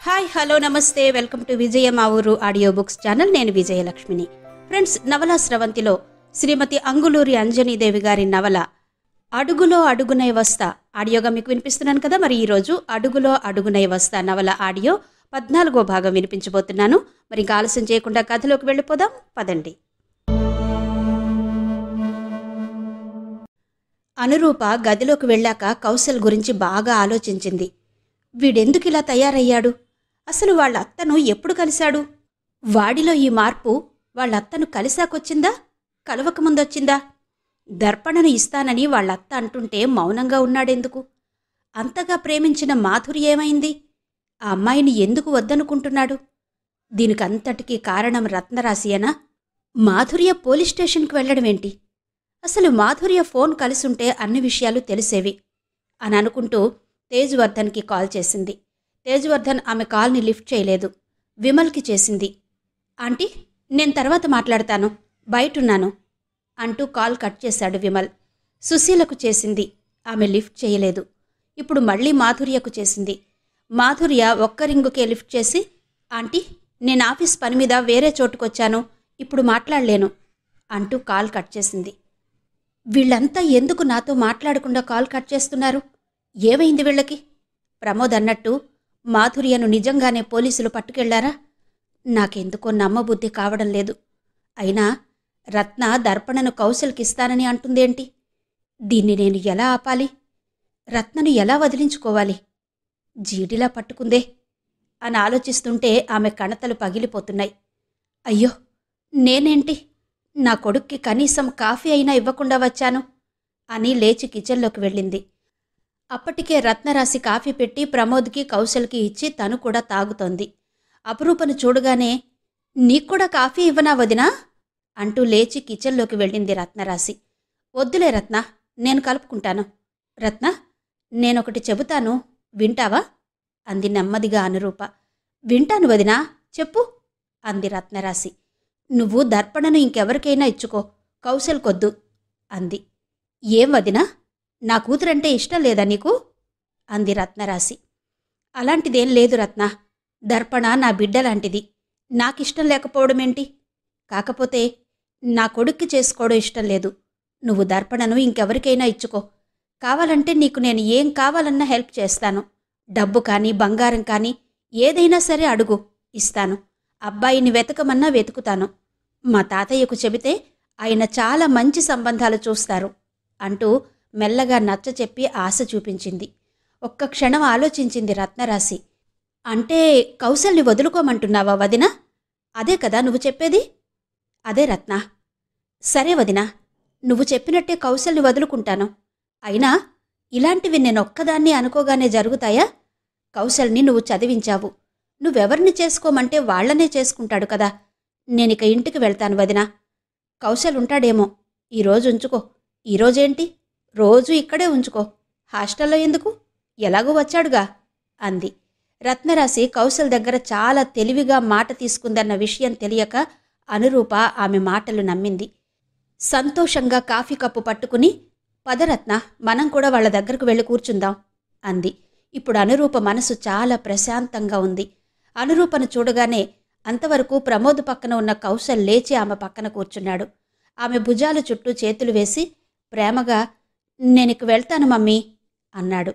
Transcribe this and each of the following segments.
Hi hello నమస్తే welcome to విజయ మా ఊరు ఆడియో బుక్స్ ఛానల్. నేను విజయలక్ష్మిని. ఫ్రెండ్స్, నవల స్రవంతిలో శ్రీమతి అంగులూరి అంజనీదేవి గారి నవల అడుగులో అడుగునై వస్తా ఆడియోగా మీకు వినిపిస్తున్నాను కదా. మరి ఈరోజు అడుగులో అడుగునై వస్తా నవల ఆడియో 14వ భాగం వినిపించబోతున్నాను. మరి ఇంకా ఆలస్యం చేయకుండా కథలోకి వెళ్ళిపోదాం పదండి. అనురూప గదిలోకి వెళ్ళాక కౌశల్ గురించి బాగా ఆలోచించింది. వీడెందుకు ఇలా తయారయ్యాడు? అసలు వాళ్ళ అత్తను ఎప్పుడు కలిశాడు? వాడిలో ఈ మార్పు వాళ్ళ అత్తను కలిశాకొచ్చిందా, కలవకముందొచ్చిందా? దర్పణను ఇస్తానని వాళ్ళత్త అంటుంటే మౌనంగా ఉన్నాడెందుకు? అంతగా ప్రేమించిన మాధురి ఏమైంది? ఆ అమ్మాయిని ఎందుకు వద్దనుకుంటున్నాడు? దీనికంతటికీ కారణం రత్నరాశియేనా? మాధుర్య పోలీస్ స్టేషన్కి వెళ్లడమేంటి? అసలు మాధుర్య ఫోన్ కలిసుంటే అన్ని విషయాలు తెలిసేవి అని అనుకుంటూ తేజ్వర్ధన్కి కాల్ చేసింది. తేజ్వర్ధన్ ఆమె కాల్ని లిఫ్ట్ చేయలేదు. విమల్కి చేసింది. ఆంటీ, నేను తర్వాత మాట్లాడతాను, బయటున్నాను అంటూ కాల్ కట్ చేశాడు విమల్. సుశీలకు చేసింది. ఆమె లిఫ్ట్ చేయలేదు. ఇప్పుడు మళ్ళీ మాధుర్యకు చేసింది. మాధుర్య ఒక్క రింగుకే లిఫ్ట్ చేసి, ఆంటీ, నేను ఆఫీస్ పని మీద వేరే చోటుకొచ్చాను, ఇప్పుడు మాట్లాడలేను అంటూ కాల్ కట్ చేసింది. వీళ్ళంతా ఎందుకు నాతో మాట్లాడకుండా కాల్ కట్ చేస్తున్నారు? ఏమైంది వీళ్ళకి? ప్రమోద్ అన్నట్టు మాధుర్యను నిజంగానే పోలీసులు పట్టుకెళ్లారా? నాకెందుకో నమ్మబుద్ధి కావడం లేదు. అయినా రత్న దర్పణను కౌశల్కిస్తానని అంటుందేంటి? దీన్ని నేను ఎలా ఆపాలి? రత్నను ఎలా వదిలించుకోవాలి? జీడిలా పట్టుకుందే అని ఆలోచిస్తుంటే ఆమె కణతలు పగిలిపోతున్నాయి. అయ్యో, నేనేంటి నా కొడుక్కి కనీసం కాఫీ అయినా ఇవ్వకుండా వచ్చాను అని లేచి కిచెన్లోకి వెళ్ళింది. అప్పటికే రత్నరాశి కాఫీ పెట్టి ప్రమోద్కి కౌశల్కి ఇచ్చి తను కూడా తాగుతోంది. అపురూపను చూడగానే, నీక్కూడా కాఫీ ఇవ్వనా వదినా అంటూ లేచి కిచెన్లోకి వెళ్ళింది రత్నరాశి. వద్దులే రత్న, నేను కలుపుకుంటాను. రత్న, నేనొకటి చెబుతాను, వింటావా అంది నెమ్మదిగా అనురూప. వింటాను వదినా, చెప్పు అంది రత్నరాశి. నువ్వు దర్పణను ఇంకెవరికైనా ఇచ్చుకో, కౌశల్కొద్దు అంది. ఏం వదినా, నా కూతురంటే ఇష్టం లేదా నీకు అంది రత్నరాశి. అలాంటిదేం లేదు రత్న, దర్పణ నా బిడ్డలాంటిది. నాకిష్టం లేకపోవడమేంటి? కాకపోతే నా కొడుక్కి చేసుకోవడం ఇష్టం లేదు. నువ్వు దర్పణను ఇంకెవరికైనా ఇచ్చుకో. కావాలంటే నీకు నేను ఏం కావాలన్నా హెల్ప్ చేస్తాను. డబ్బు కానీ బంగారం కానీ ఏదైనా సరే అడుగు, ఇస్తాను. అబ్బాయిని వెతకమన్నా వెతుకుతాను. మా తాతయ్యకు చెబితే ఆయన చాలా మంచి సంబంధాలు చూస్తారు అంటూ మెల్లగా నచ్చచెప్పి ఆశ చూపించింది. ఒక్క క్షణం ఆలోచించింది రత్నరాశి. అంటే కౌశల్ని వదులుకోమంటున్నావా వదినా? అదే కదా నువ్వు చెప్పేది? అదే రత్న. సరే వదినా, నువ్వు చెప్పినట్టే కౌశల్ని వదులుకుంటాను. అయినా ఇలాంటివి నేనొక్కదాన్ని అనుకోగానే జరుగుతాయా? కౌశల్ని నువ్వు చదివించావు. నువ్వెవరిని చేసుకోమంటే వాళ్లనే చేసుకుంటాడు కదా. నేనిక ఇంటికి వెళ్తాను వదినా. కౌశల్ ఉంటాడేమో, ఈరోజు ఉంచుకో. ఈరోజేంటి, రోజూ ఇక్కడే ఉంచుకో. హాస్టల్లో ఎందుకు? ఎలాగూ వచ్చాడుగా అంది. రత్నరాశి కౌశల్ దగ్గర చాలా తెలివిగా మాట తీసుకుందన్న విషయం తెలియక అనురూప ఆమె మాటలు నమ్మింది. సంతోషంగా కాఫీ కప్పు పట్టుకుని, పదరత్న, మనం కూడా వాళ్ళ దగ్గరకు వెళ్ళి కూర్చుందాం అంది. ఇప్పుడు అనురూప మనసు చాలా ప్రశాంతంగా ఉంది. అనురూపను చూడగానే అంతవరకు ప్రమోద్ పక్కన ఉన్న కౌశల్ లేచి ఆమె పక్కన కూర్చున్నాడు. ఆమె భుజాల చుట్టూ చేతులు వేసి ప్రేమగా, నేనిక వెళ్తాను మమ్మీ అన్నాడు.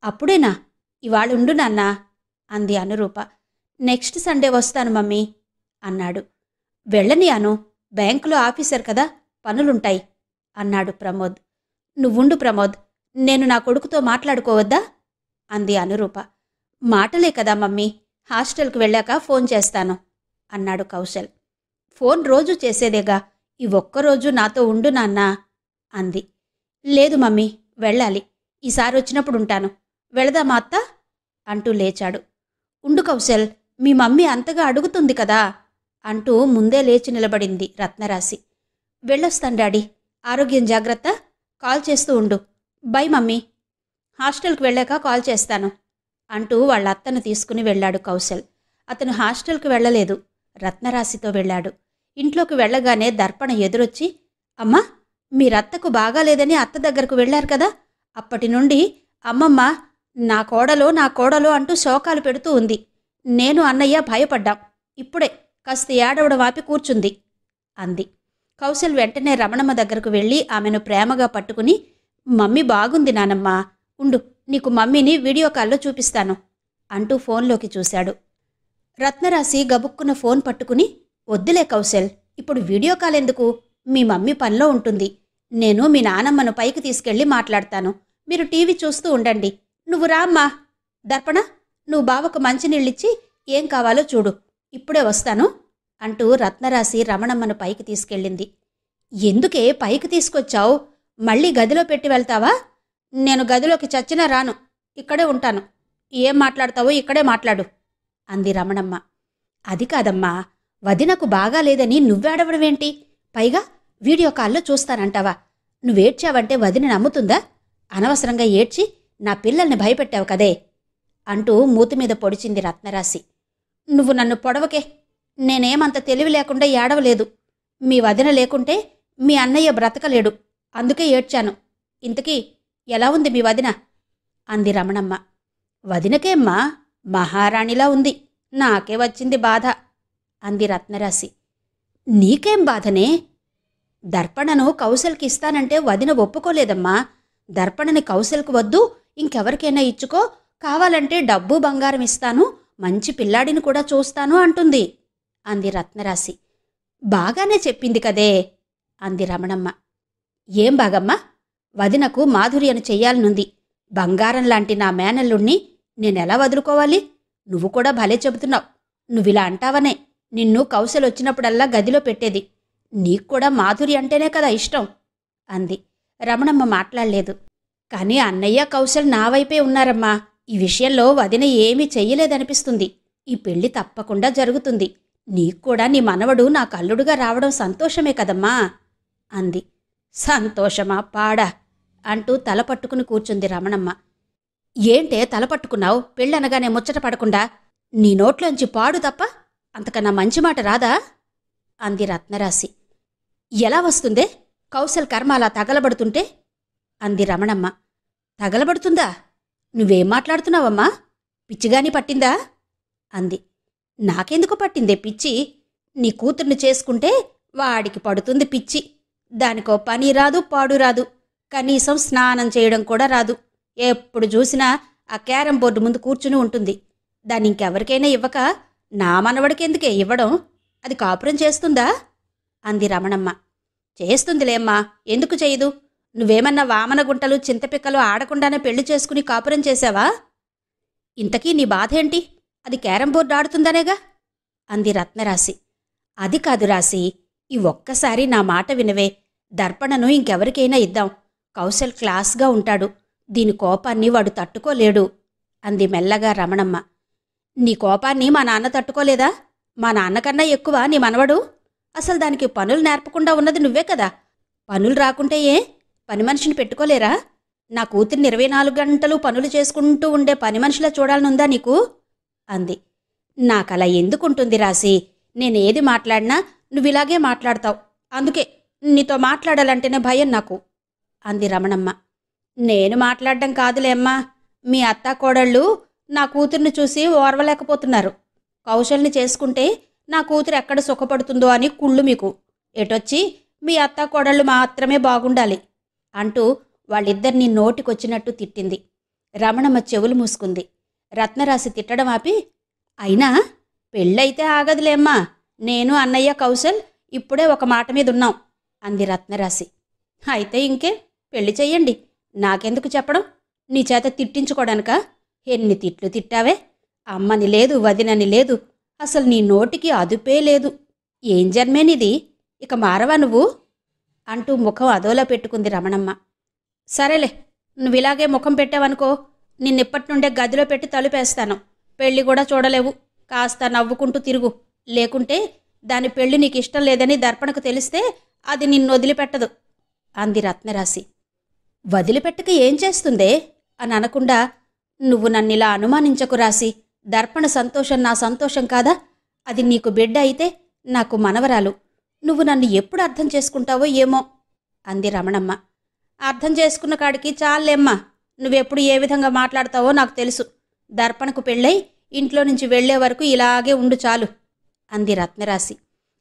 అప్పుడేనా? ఇవాళుండు నాన్నా అంది అనురూప. నెక్స్ట్ సండే వస్తాను మమ్మీ అన్నాడు. వెళ్ళని అను, బ్యాంకులో ఆఫీసర్ కదా, పనులుంటాయి అన్నాడు ప్రమోద్. నువ్వుండు ప్రమోద్, నేను నా కొడుకుతో మాట్లాడుకోవద్దా అంది అనురూప. మాటలే కదా మమ్మీ, హాస్టల్కి వెళ్ళాక ఫోన్ చేస్తాను అన్నాడు కౌశల్. ఫోన్ రోజూ చేసేదేగా, ఈ ఒక్కరోజు నాతో ఉండు నాన్నా అంది. లేదు మమ్మీ, వెళ్ళాలి. ఈసారి వచ్చినప్పుడు ఉంటాను. వెళదామా అత్త అంటూ లేచాడు. ఉండు కౌశల్, మీ మమ్మీ అంతగా అడుగుతుంది కదా అంటూ ముందే లేచి నిలబడింది రత్నరాశి. వెళ్ళొస్తాను డాడీ, ఆరోగ్యం జాగ్రత్త, కాల్ చేస్తూ ఉండు. బై మమ్మీ, హాస్టల్కి వెళ్ళాక కాల్ చేస్తాను అంటూ వాళ్ళ అత్తను తీసుకుని వెళ్ళాడు కౌశల్. అతను హాస్టల్కి వెళ్ళలేదు, రత్నరాశితో వెళ్ళాడు. ఇంట్లోకి వెళ్ళగానే దర్పణ ఎదురొచ్చి, అమ్మా, మీరత్తకు బాగాలేదని అత్త దగ్గరకు వెళ్లారు కదా, అప్పటి నుండి అమ్మమ్మ నా కోడలో అంటూ శోకాలు పెడుతూ ఉంది. నేను అన్నయ్య భయపడ్డాం. ఇప్పుడే కాస్త ఏడవడం ఆపి కూర్చుంది అంది. కౌశల్ వెంటనే రమణమ్మ దగ్గరకు వెళ్ళి ఆమెను ప్రేమగా పట్టుకుని, మమ్మీ బాగుంది నానమ్మా, ఉండు నీకు మమ్మీని వీడియో కాల్లో చూపిస్తాను అంటూ ఫోన్లోకి చూశాడు. రత్నరాశి గబుక్కున ఫోన్ పట్టుకుని, వద్దులే కౌశల్, ఇప్పుడు వీడియో కాల్ ఎందుకు, మీ మమ్మీ పనిలో ఉంటుంది. నేను మీ నానమ్మను పైకి తీసుకెళ్ళి మాట్లాడతాను, మీరు టీవీ చూస్తూ ఉండండి. నువ్వు రామ్మా. దర్పణ, నువ్వు బావకు మంచినీళ్ళిచ్చి ఏం కావాలో చూడు, ఇప్పుడే వస్తాను అంటూ రత్నరాశి రమణమ్మను పైకి తీసుకెళ్ళింది. ఎందుకే పైకి తీసుకొచ్చావు? మళ్ళీ గదిలో పెట్టి వెళ్తావా? నేను గదిలోకి చచ్చినా రాను, ఇక్కడే ఉంటాను. ఏం మాట్లాడతావో ఇక్కడే మాట్లాడు అంది రమణమ్మ. అది కాదమ్మా, వదినకు బాగాలేదని నువ్వేడవడమేంటి? పైగా వీడియో కాల్లో చూస్తానంటావా? నువ్వేడ్చావంటే వదిన నమ్ముతుందా? అనవసరంగా ఏడ్చి నా పిల్లల్ని భయపెట్టావు కదే అంటూ మూతిమీద పొడిచింది రత్నరాశి. నువ్వు నన్ను పొడవకే, నేనేమంత తెలివి లేకుండా ఏడవలేదు. మీ వదిన లేకుంటే మీ అన్నయ్య బ్రతకలేడు, అందుకే ఏడ్చాను. ఇంతకీ ఎలా ఉంది మీ వదిన అంది రమణమ్మ. వదినకేమ్మా, మహారాణిలా ఉంది, నాకే వచ్చింది బాధ అంది రత్నరాశి. నీకేం బాధనే? దర్పణను కౌశల్కి ఇస్తానంటే వదిన ఒప్పుకోలేదమ్మా. దర్పణని కౌశల్కు వద్దు, ఇంకెవరికైనా ఇచ్చుకో, కావాలంటే డబ్బు బంగారం ఇస్తాను, మంచి పిల్లాడిని కూడా చూస్తాను అంటుంది అంది రత్నరాశి. బాగానే చెప్పింది కదే అంది రమణమ్మ. ఏం బాగమ్మా? వదినకు మాధుర్యను చెయ్యాలనుంది. బంగారం లాంటి నా మేనల్లుణ్ణి నేనెలా వదులుకోవాలి? నువ్వు కూడా భలే చెబుతున్నావు. నువ్విలా అంటావనే నిన్ను కౌశల్ వచ్చినప్పుడల్లా గదిలో పెట్టేది. నీకు కూడా మాధురి అంటేనే కదా ఇష్టం అంది. రమణమ్మ మాట్లాడలేదు. కానీ అన్నయ్య కౌశల్ నా వైపే ఉన్నారమ్మా. ఈ విషయంలో వదిన ఏమీ చెయ్యలేదనిపిస్తుంది. ఈ పెళ్లి తప్పకుండా జరుగుతుంది. నీకు కూడా నీ మనవడు నా కల్లుడుగా రావడం సంతోషమే కదమ్మా అంది. సంతోషమా పాడా అంటూ తల పట్టుకుని కూర్చుంది రమణమ్మ. ఏంటే తల పట్టుకున్నావు? పెళ్ళనగానే ముచ్చట పడకుండా నీ నోట్లోంచి పాడు తప్ప అంతకన్నా మంచి మాట రాదా అంది రత్నరాశి. ఎలా వస్తుందే? కౌశల్ కర్మ అలా తగలబడుతుంటే అంది రమణమ్మ. తగలబడుతుందా? నువ్వేం మాట్లాడుతున్నావమ్మా? పిచ్చిగాని పట్టిందా అంది. నాకెందుకు పట్టిందే పిచ్చి? నీ కూతుర్ని చేసుకుంటే వాడికి పడుతుంది పిచ్చి. దానికో పని రాదు, పాడు రాదు, కనీసం స్నానం చేయడం కూడా రాదు. ఎప్పుడు చూసినా ఆ క్యారం బోర్డు ముందు కూర్చుని ఉంటుంది. దాన్ని ఇంకెవరికైనా ఇవ్వక నా మనవడికెందుకే ఇవ్వడం? అది కాపురం చేస్తుందా అంది రమణమ్మ. చేస్తుందిలేమ్మా, ఎందుకు చేయదు? నువ్వేమన్నా వామనగుంటలు చింతపిక్కలు ఆడకుండానే పెళ్లి చేసుకుని కాపురం చేశావా? ఇంతకీ నీ బాధేంటి? అది క్యారం బోర్డు ఆడుతుందనేగా అంది రత్నరాశి. అది కాదు రాశి, ఈ ఒక్కసారి నా మాట వినవే. దర్పణను ఇంకెవరికైనా ఇద్దాం. కౌశల్ క్లాస్గా ఉంటాడు. దీని కోపాన్ని వాడు తట్టుకోలేడు అంది మెల్లగా రమణమ్మ. నీ కోపాన్ని మా నాన్న తట్టుకోలేదా? మా నాన్నకన్నా ఎక్కువ నీ మనవడు. అసలు దానికి పనులు నేర్పకుండా ఉన్నది నువ్వే కదా. పనులు రాకుంటే ఏ పని మనిషిని పెట్టుకోలేరా? నా కూతుర్ని 24 గంటలు పనులు చేసుకుంటూ ఉండే పని మనిషిలా చూడాలనుందా నీకు అంది. నాకలా ఎందుకుంటుంది రాశి? నేనేది మాట్లాడినా నువ్విలాగే మాట్లాడతావు. అందుకే నీతో మాట్లాడాలంటేనే భయం నాకు అంది రమణమ్మ. నేను మాట్లాడడం కాదులే అమ్మా, మీ అత్తాకోడళ్ళు నా కూతుర్ని చూసి ఓర్వలేకపోతున్నారు. కౌశల్ని చేసుకుంటే నా కూతురు ఎక్కడ సుఖపడుతుందో అని కుళ్ళు మీకు. ఎటొచ్చి మీ అత్తాకోడళ్ళు మాత్రమే బాగుండాలి అంటూ వాళ్ళిద్దరినీ నోటికొచ్చినట్టు తిట్టింది. రమణమ్మ చెవులు మూసుకుంది. రత్నరాశి తిట్టడం ఆపి, అయినా పెళ్ళైతే ఆగదులేమ్మా, నేను అన్నయ్య కౌశల్ ఇప్పుడే ఒక మాట మీద ఉన్నాం అంది రత్నరాశి. అయితే ఇంకే పెళ్లి చెయ్యండి, నాకెందుకు చెప్పడం? నీ చేత తిట్టించుకోవడానికా? ఎన్ని తిట్లు తిట్టావే? అమ్మని లేదు, వదినని లేదు, అసలు నీ నోటికి అదుపే లేదు. ఏం జన్మేనిది? ఇక మారవా నువ్వు అంటూ ముఖం అదోలా పెట్టుకుంది రమణమ్మ. సరేలే, నువ్విలాగే ముఖం పెట్టావనుకో, నిన్నిప్పటి నుండే గదిలో పెట్టి తలుపేస్తాను. పెళ్లి కూడా చూడలేవు. కాస్త నవ్వుకుంటూ తిరుగు. లేకుంటే దాని పెళ్లి నీకు ఇష్టం లేదని దర్పణకు తెలిస్తే అది నిన్ను వదిలిపెట్టదు అంది రత్నరాశి. వదిలిపెట్టక ఏం చేస్తుందే అని అనకుండా, నువ్వు నన్నిలా అనుమానించకు రాశి. దర్పణ సంతోషం నా సంతోషం కాదా? అది నీకు బిడ్డ అయితే నాకు మనవరాలు. నువ్వు నన్ను ఎప్పుడు అర్థం చేసుకుంటావో ఏమో అంది రమణమ్మ. అర్థం చేసుకున్న కాడికి చాలేమ్మా. నువ్వెప్పుడు ఏ విధంగా మాట్లాడతావో నాకు తెలుసు. దర్పణకు పెళ్ళై ఇంట్లో నుంచి వెళ్లే వరకు ఇలాగే ఉండు చాలు అంది రత్నరాశి.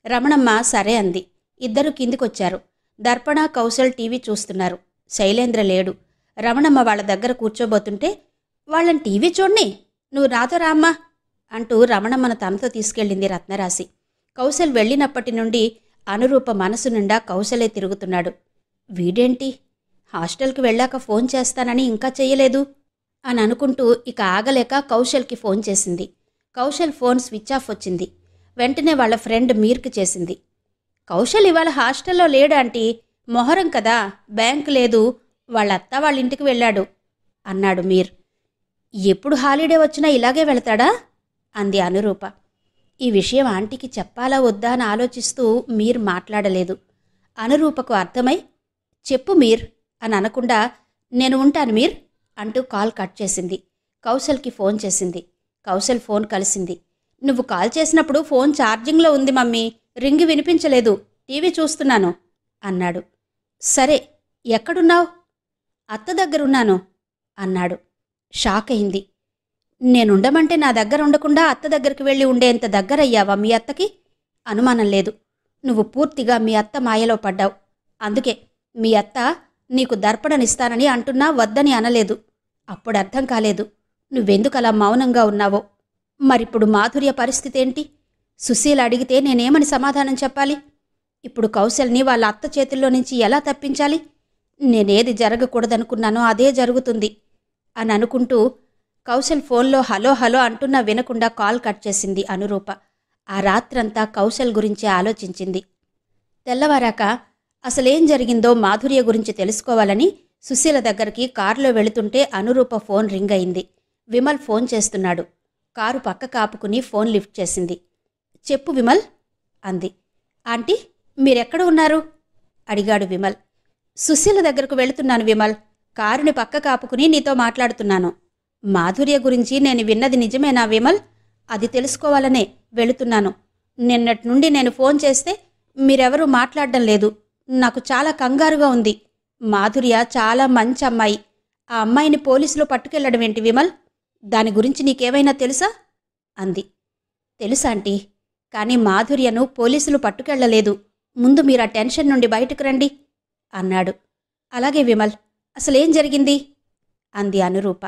రమణమ్మ సరే అంది. ఇద్దరూ కిందికొచ్చారు. దర్పణ, కౌశల్ టీవీ చూస్తున్నారు. శైలేంద్ర లేడు. రమణమ్మ వాళ్ళ దగ్గర కూర్చోబోతుంటే, వాళ్ళని టీవీ చూడ్ని, నువ్వు నాతో రామ్మా అంటూ రమణమ్మను తనతో తీసుకెళ్ళింది రత్నరాశి. కౌశల్ వెళ్ళినప్పటి నుండి అనురూప మనసు నిండా కౌశలే తిరుగుతున్నాడు. వీడేంటి హాస్టల్కి వెళ్ళాక ఫోన్ చేస్తానని ఇంకా చెయ్యలేదు అని అనుకుంటూ ఇక ఆగలేక కౌశల్కి ఫోన్ చేసింది. కౌశల్ ఫోన్ స్విచ్ ఆఫ్ వచ్చింది. వెంటనే వాళ్ళ ఫ్రెండ్ మీర్కి చేసింది. కౌశల్ ఇవాళ హాస్టల్లో లేడాంటీ, మొహరం కదా, బ్యాంక్ లేదు, వాళ్ళ అత్త వాళ్ళ ఇంటికి వెళ్ళాడు అన్నాడు మీర్. ఎప్పుడు హాలిడే వచ్చినా ఇలాగే వెళతాడా అంది అనురూప. ఈ విషయం ఆంటీకి చెప్పాలా వద్దా అని ఆలోచిస్తూ మీర్ మాట్లాడలేదు. అనురూపకు అర్థమై చెప్పు మీర్ అని అనకుండా నేను ఉంటాను మీర్ అంటూ కాల్ కట్ చేసింది. కౌశల్కి ఫోన్ చేసింది. కౌశల్ ఫోన్ కలిసింది. నువ్వు కాల్ చేసినప్పుడు ఫోన్ ఛార్జింగ్లో ఉంది మమ్మీ, రింగ్ వినిపించలేదు, టీవీ చూస్తున్నాను అన్నాడు. సరే ఎక్కడున్నావు? అత్త దగ్గరున్నాను అన్నాడు. షాక్ అయింది. నేనుండమంటే నా దగ్గర ఉండకుండా అత్త దగ్గరికి వెళ్ళి ఉండేంత దగ్గరయ్యావా మీ అత్తకి? అనుమానం లేదు, నువ్వు పూర్తిగా మీ అత్త మాయలో పడ్డావు. అందుకే మీ అత్త నీకు దర్పణనిస్తానని అంటున్నా వద్దని అనలేదు. అప్పుడు అర్థం కాలేదు నువ్వెందుకలా మౌనంగా ఉన్నావో. మరిప్పుడు మాధుర్య పరిస్థితేంటి? సుశీల అడిగితే నేనేమని సమాధానం చెప్పాలి? ఇప్పుడు కౌశల్ని వాళ్ళ అత్త చేతుల్లో నుంచి ఎలా తప్పించాలి? నేనేది జరగకూడదనుకున్నానో అదే జరుగుతుంది అని అనుకుంటూ కౌశల్ ఫోన్లో హలో హలో అంటున్నా వినకుండా కాల్ కట్ చేసింది అనురూప. ఆ రాత్రంతా కౌశల్ గురించే ఆలోచించింది. తెల్లవారాక అసలేం జరిగిందో మాధుర్య గురించి తెలుసుకోవాలని సుశీల దగ్గరికి కారులో వెళుతుంటే అనురూప ఫోన్ రింగ్ అయింది. విమల్ ఫోన్ చేస్తున్నాడు. కారు పక్క కాపుకుని ఫోన్ లిఫ్ట్ చేసింది. చెప్పు విమల్ అంది. ఆంటీ మీరెక్కడ ఉన్నారు అడిగాడు విమల్. సుశీల దగ్గరకు వెళుతున్నాను విమల్, కారుని పక్క కాపుకుని నీతో మాట్లాడుతున్నాను. మాధుర్య గురించి నేను విన్నది నిజమేనా విమల్? అది తెలుసుకోవాలనే వెళుతున్నాను. నిన్నటి నుండి నేను ఫోన్ చేస్తే మీరెవరూ మాట్లాడడం లేదు. నాకు చాలా కంగారుగా ఉంది. మాధుర్య చాలా మంచి అమ్మాయి. ఆ అమ్మాయిని పోలీసులు పట్టుకెళ్లడం ఏంటి విమల్? దాని గురించి నీకేమైనా తెలుసా అంది. తెలుసాంటీ, కానీ మాధుర్యను పోలీసులు పట్టుకెళ్లలేదు. ముందు మీరు ఆ టెన్షన్ నుండి బయటకు రండి అన్నాడు. అలాగే విమల్, అసలేం జరిగింది అంది అనురూప.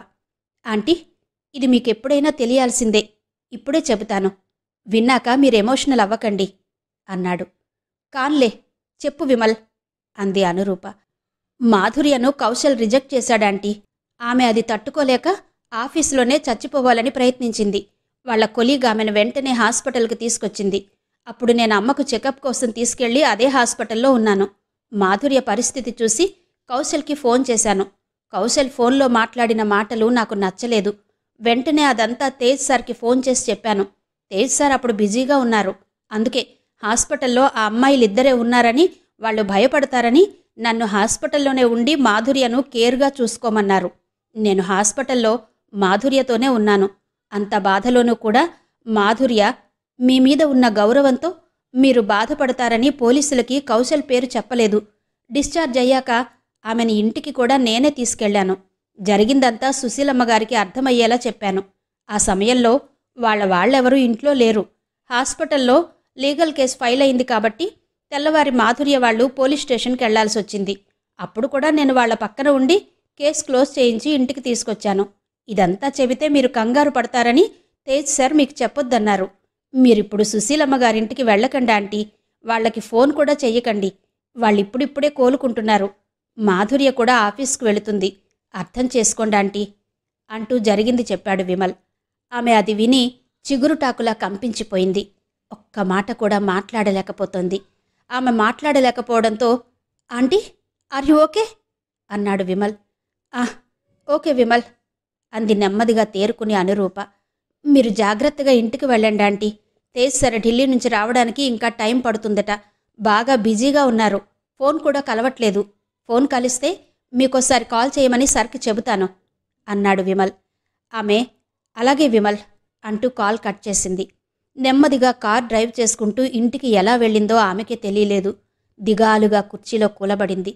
ఆంటీ ఇది మీకెప్పుడైనా తెలియాల్సిందే, ఇప్పుడే చెబుతాను, విన్నాక మీరు ఎమోషనల్ అవ్వకండి అన్నాడు. కాన్లే చెప్పు విమల్ అంది అనురూప. మాధుర్యను కౌశల్ రిజెక్ట్ చేశాడాంటీ. ఆమె అది తట్టుకోలేక ఆఫీసులోనే చచ్చిపోవాలని ప్రయత్నించింది. వాళ్ల కొలీగ్ ఆమెను వెంటనే హాస్పిటల్కి తీసుకొచ్చింది. అప్పుడు నేను అమ్మకు చెకప్ కోసం తీసుకెళ్లి అదే హాస్పిటల్లో ఉన్నాను. మాధుర్య పరిస్థితి చూసి కౌశల్కి ఫోన్ చేశాను. కౌశల్ ఫోన్లో మాట్లాడిన మాటలు నాకు నచ్చలేదు. వెంటనే అదంతా తేజ్ సార్కి ఫోన్ చేసి చెప్పాను. తేజ్ సార్ అప్పుడు బిజీగా ఉన్నారు. అందుకే హాస్పిటల్లో ఆ అమ్మాయిలిద్దరే ఉన్నారని, వాళ్ళు భయపడతారని నన్ను హాస్పిటల్లోనే ఉండి మాధుర్యను కేర్గా చూసుకోమన్నారు. నేను హాస్పిటల్లో మాధుర్యతోనే ఉన్నాను. అంత బాధలోనూ కూడా మాధుర్య మీ మీద ఉన్న గౌరవంతో మీరు బాధపడతారని పోలీసులకి కౌశల్ పేరు చెప్పలేదు. డిశ్చార్జ్ అయ్యాక ఆమెని ఇంటికి కూడా నేనే తీసుకెళ్లాను. జరిగిందంతా సుశీలమ్మగారికి అర్థమయ్యేలా చెప్పాను. ఆ సమయంలో వాళ్ళెవరూ ఇంట్లో లేరు. హాస్పిటల్లో లీగల్ కేసు ఫైల్ అయింది కాబట్టి తెల్లవారి మాధుర్య వాళ్ళు పోలీస్ స్టేషన్కి వెళ్లాల్సొచ్చింది. అప్పుడు కూడా నేను వాళ్ల పక్కన ఉండి కేసు క్లోజ్ చేయించి ఇంటికి తీసుకొచ్చాను. ఇదంతా చెబితే మీరు కంగారు పడతారని తేజ్ సార్ మీకు చెప్పొద్దన్నారు. మీరిప్పుడు సుశీలమ్మగారింటికి వెళ్ళకండి ఆంటీ, వాళ్లకి ఫోన్ కూడా చెయ్యకండి. వాళ్ళిప్పుడిప్పుడే కోలుకుంటున్నారు. మాధుర్య కూడా ఆఫీస్కు వెళుతుంది, అర్థం చేసుకోండి ఆంటీ అంటూ జరిగింది చెప్పాడు విమల్. ఆమె అది విని చిగురుటాకులా కంపించిపోయింది. ఒక్క మాట కూడా మాట్లాడలేకపోతోంది. ఆమె మాట్లాడలేకపోవడంతో ఆంటీ ఆర్ యు ఓకే అన్నాడు విమల్. ఓకే విమల్ అంది నెమ్మదిగా తేరుకుని అనురూప. మీరు జాగ్రత్తగా ఇంటికి వెళ్ళండి ఆంటీ. తేజ్ సార్ ఢిల్లీ నుంచి రావడానికి ఇంకా టైం పడుతుందట. బాగా బిజీగా ఉన్నారు. ఫోన్ కూడా కలవట్లేదు. ఫోన్ కలిస్తే మీకోసారి కాల్ చేయమని సార్కి చెబుతాను అన్నాడు విమల్. ఆమె అలాగే విమల్ అంటూ కాల్ కట్ చేసింది. నెమ్మదిగా కార్ డ్రైవ్ చేసుకుంటూ ఇంటికి ఎలా వెళ్ళిందో ఆమెకే తెలియలేదు. దిగాలుగా కుర్చీలో కూలబడింది.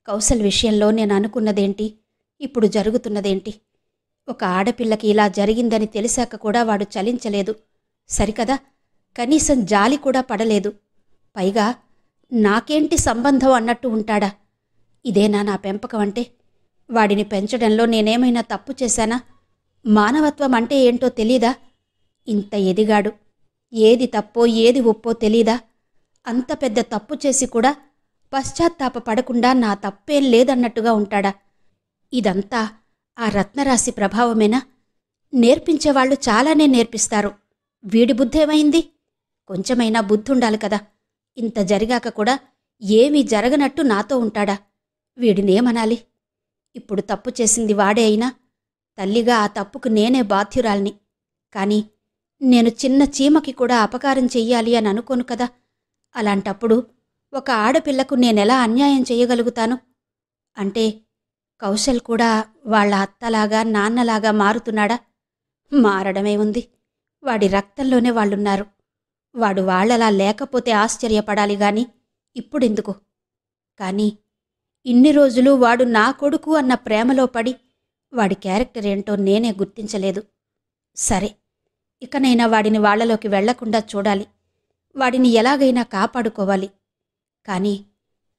కౌశల్ విషయంలో నేను అనుకున్నదేంటి, ఇప్పుడు జరుగుతున్నదేంటి? ఒక ఆడపిల్లకి ఇలా జరిగిందని తెలిసాక కూడా వాడు చలించలేదు. సరికదా, కనీసం జాలి కూడా పడలేదు. పైగా నాకేంటి సంబంధం అన్నట్టు ఉంటాడా? ఇదేనా నా పెంపకం అంటే? వాడిని పెంచడంలో నేనేమైనా తప్పు చేశానా? మానవత్వం అంటే ఏంటో తెలీదా? ఇంత ఎదిగాడు, ఏది తప్పో ఏది ఒప్పో తెలీదా? అంత పెద్ద తప్పు చేసి కూడా పశ్చాత్తాప పడకుండా నా తప్పేం లేదన్నట్టుగా ఉంటాడా? ఇదంతా ఆ రత్నరాశి ప్రభావమేనా? నేర్పించేవాళ్లు చాలానే నేర్పిస్తారు. వీడి బుద్ధేమైంది? కొంచెమైనా బుద్ధుండాలి కదా. ఇంత జరిగాక కూడా ఏమీ జరగనట్టు నాతో ఉంటాడా? వీడినేమనాలి? ఇప్పుడు తప్పు చేసింది వాడే అయినా తల్లిగా ఆ తప్పుకు నేనే బాధ్యురాల్ని. కాని నేను చిన్న చీమకి కూడా అపకారం చెయ్యాలి అని అనుకోను కదా. అలాంటప్పుడు ఒక ఆడపిల్లకు నేనెలా అన్యాయం చెయ్యగలుగుతాను? అంటే కౌశల్ కూడా వాళ్ళ అత్తలాగా నాన్నలాగా మారుతున్నాడా? మారడమే ఉంది. వాడి రక్తంలోనే వాళ్ళున్నారు. వాడు వాళ్లలా లేకపోతే ఆశ్చర్యపడాలి గాని ఇప్పుడెందుకు? కాని ఇన్ని రోజులు వాడు నా కొడుకు అన్న ప్రేమలో పడి వాడి క్యారెక్టర్ ఏంటో నేనే గుర్తించలేదు. సరే, ఇకనైనా వాడిని వాళ్లలోకి వెళ్లకుండా చూడాలి. వాడిని ఎలాగైనా కాపాడుకోవాలి. కాని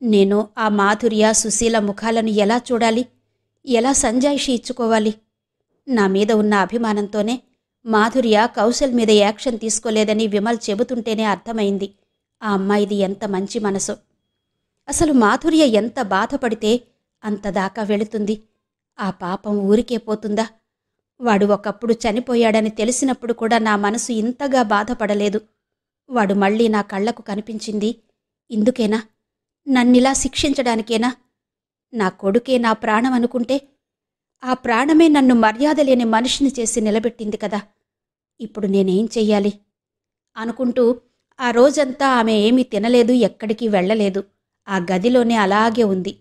నేను ఆ మాధుర్య, సుశీల ముఖాలను ఎలా చూడాలి? ఎలా సంజాయిషి ఇచ్చుకోవాలి? నా మీద ఉన్న అభిమానంతోనే మాధుర్య కౌశల్ మీద యాక్షన్ తీసుకోలేదని విమల్ చెబుతుంటేనే అర్థమైంది ఆ అమ్మాయిది ఎంత మంచి మనసో. అసలు మాధుర్య ఎంత బాధపడితే అంతదాకా వెళుతుంది? ఆ పాపం ఊరికే పోతుందా? వాడు ఒకప్పుడు చనిపోయాడని తెలిసినప్పుడు కూడా నా మనసు ఇంతగా బాధపడలేదు. వాడు మళ్ళీ నా కళ్లకు కనిపించింది ఇందుకేనా? నన్నిలా శిక్షించడానికేనా? నా కొడుకే నా ప్రాణం అనుకుంటే ఆ ప్రాణమే నన్ను మర్యాద లేని మనిషిని చేసి నిలబెట్టింది కదా. ఇప్పుడు నేనేం చెయ్యాలి? అనుకుంటూ ఆ రోజంతా ఆమె ఏమీ తినలేదు, ఎక్కడికి వెళ్లలేదు. ఆ గదిలోనే అలాగే ఉంది.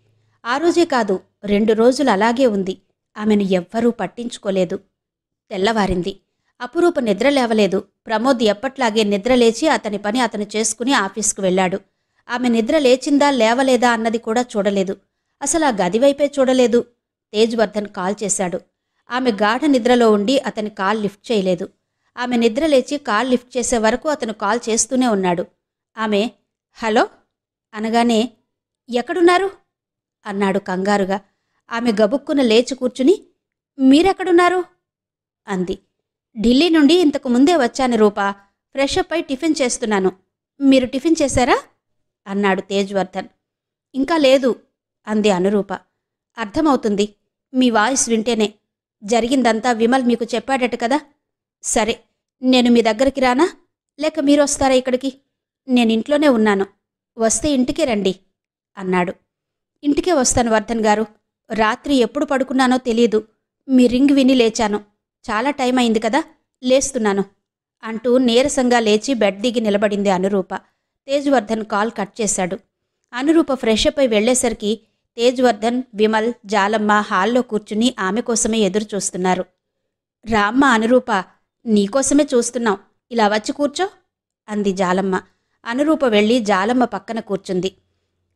ఆ రోజే కాదు, 2 రోజులు అలాగే ఉంది. ఆమెను ఎవ్వరూ పట్టించుకోలేదు. తెల్లవారింది. అపురూప నిద్రలేవలేదు. ప్రమోద్ ఎప్పట్లాగే నిద్రలేచి అతని పని అతను చేసుకుని ఆఫీస్కు వెళ్లాడు. ఆమె నిద్ర లేచిందా లేవలేదా అన్నది కూడా చూడలేదు. అసలు ఆ గదివైపే చూడలేదు. తేజ్వర్ధన్ కాల్ చేశాడు. ఆమె గాఢ నిద్రలో ఉండి అతని కాల్ లిఫ్ట్ చేయలేదు. ఆమె నిద్రలేచి కాల్ లిఫ్ట్ చేసే వరకు అతను కాల్ చేస్తూనే ఉన్నాడు. ఆమె హలో అనగానే ఎక్కడున్నారు అన్నాడు కంగారుగా. ఆమె గబుక్కున లేచి కూర్చుని మీరెక్కడున్నారు అంది. ఢిల్లీ నుండి ఇంతకు ముందే వచ్చాను రూపా. ఫ్రెషప్ అయి టిఫిన్ చేస్తున్నాను. మీరు టిఫిన్ చేశారా అన్నాడు తేజ్వర్ధన్. ఇంకా లేదు అంది అనురూప. అర్థమవుతుంది మీ వాయిస్ వింటేనే. జరిగిందంతా విమల్ మీకు చెప్పాడట కదా. సరే, నేను మీ దగ్గరికి రానా, లేక మీరొస్తారా ఇక్కడికి? నేనింట్లోనే ఉన్నాను. వస్తే ఇంటికే రండి అన్నాడు. ఇంటికే వస్తాను వర్ధన్ గారు. రాత్రి ఎప్పుడు పడుకున్నానో తెలీదు. మీ రింగ్ విని లేచాను. చాలా టైం అయింది కదా, లేస్తున్నాను అంటూ నీరసంగా లేచి బెడ్ దిగి నిలబడింది అనురూప. తేజ్వర్ధన్ కాల్ కట్ చేశాడు. అనురూప ఫ్రెషప్ అయి వెళ్లేసరికి తేజ్వర్ధన్, విమల్, జాలమ్మ హాల్లో కూర్చుని ఆమె కోసమే ఎదురుచూస్తున్నారు. రామ్మ అనురూప, నీకోసమే చూస్తున్నాం. ఇలా వచ్చి కూర్చో అంది జాలమ్మ. అనురూప వెళ్ళి జాలమ్మ పక్కన కూర్చుంది.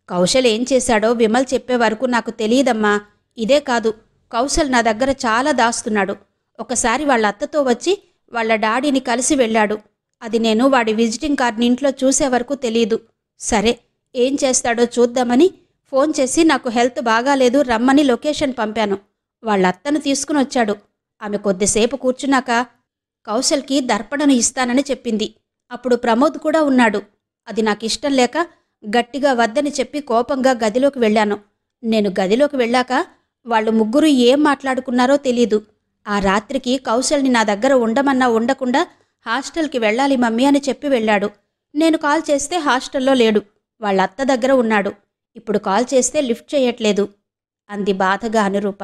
కౌశల్ ఏం చేశాడో విమల్ చెప్పే వరకు నాకు తెలియదమ్మా. ఇదే కాదు, కౌశల్ నా దగ్గర చాలా దాస్తున్నాడు. ఒకసారి వాళ్ళ అత్తతో వచ్చి వాళ్ళ డాడీని కలిసి వెళ్ళాడు. అది నేను వాడి విజిటింగ్ కార్డ్ని ఇంట్లో చూసే వరకు తెలీదు. సరే, ఏం చేస్తాడో చూద్దామని ఫోన్ చేసి నాకు హెల్త్ బాగాలేదు రమ్మని లొకేషన్ పంపాను. వాళ్ళ అత్తను తీసుకుని వచ్చాడు. ఆమె కొద్దిసేపు కూర్చున్నాక కౌశల్కి దర్పణను ఇస్తానని చెప్పింది. అప్పుడు ప్రమోద్ కూడా ఉన్నాడు. అది నాకిష్టం లేక గట్టిగా వద్దని చెప్పి కోపంగా గదిలోకి వెళ్ళాను. నేను గదిలోకి వెళ్ళాక వాళ్ళు ముగ్గురు ఏం మాట్లాడుకున్నారో తెలీదు. ఆ రాత్రికి కౌశల్ని నా దగ్గర ఉండమన్నా ఉండకుండా హాస్టల్కి వెళ్ళాలి మమ్మీ అని చెప్పి వెళ్ళాడు. నేను కాల్ చేస్తే హాస్టల్లో లేడు, వాళ్ళ అత్త దగ్గర ఉన్నాడు. ఇప్పుడు కాల్ చేస్తే లిఫ్ట్ చేయట్లేదు అంది బాధగా అనురూప.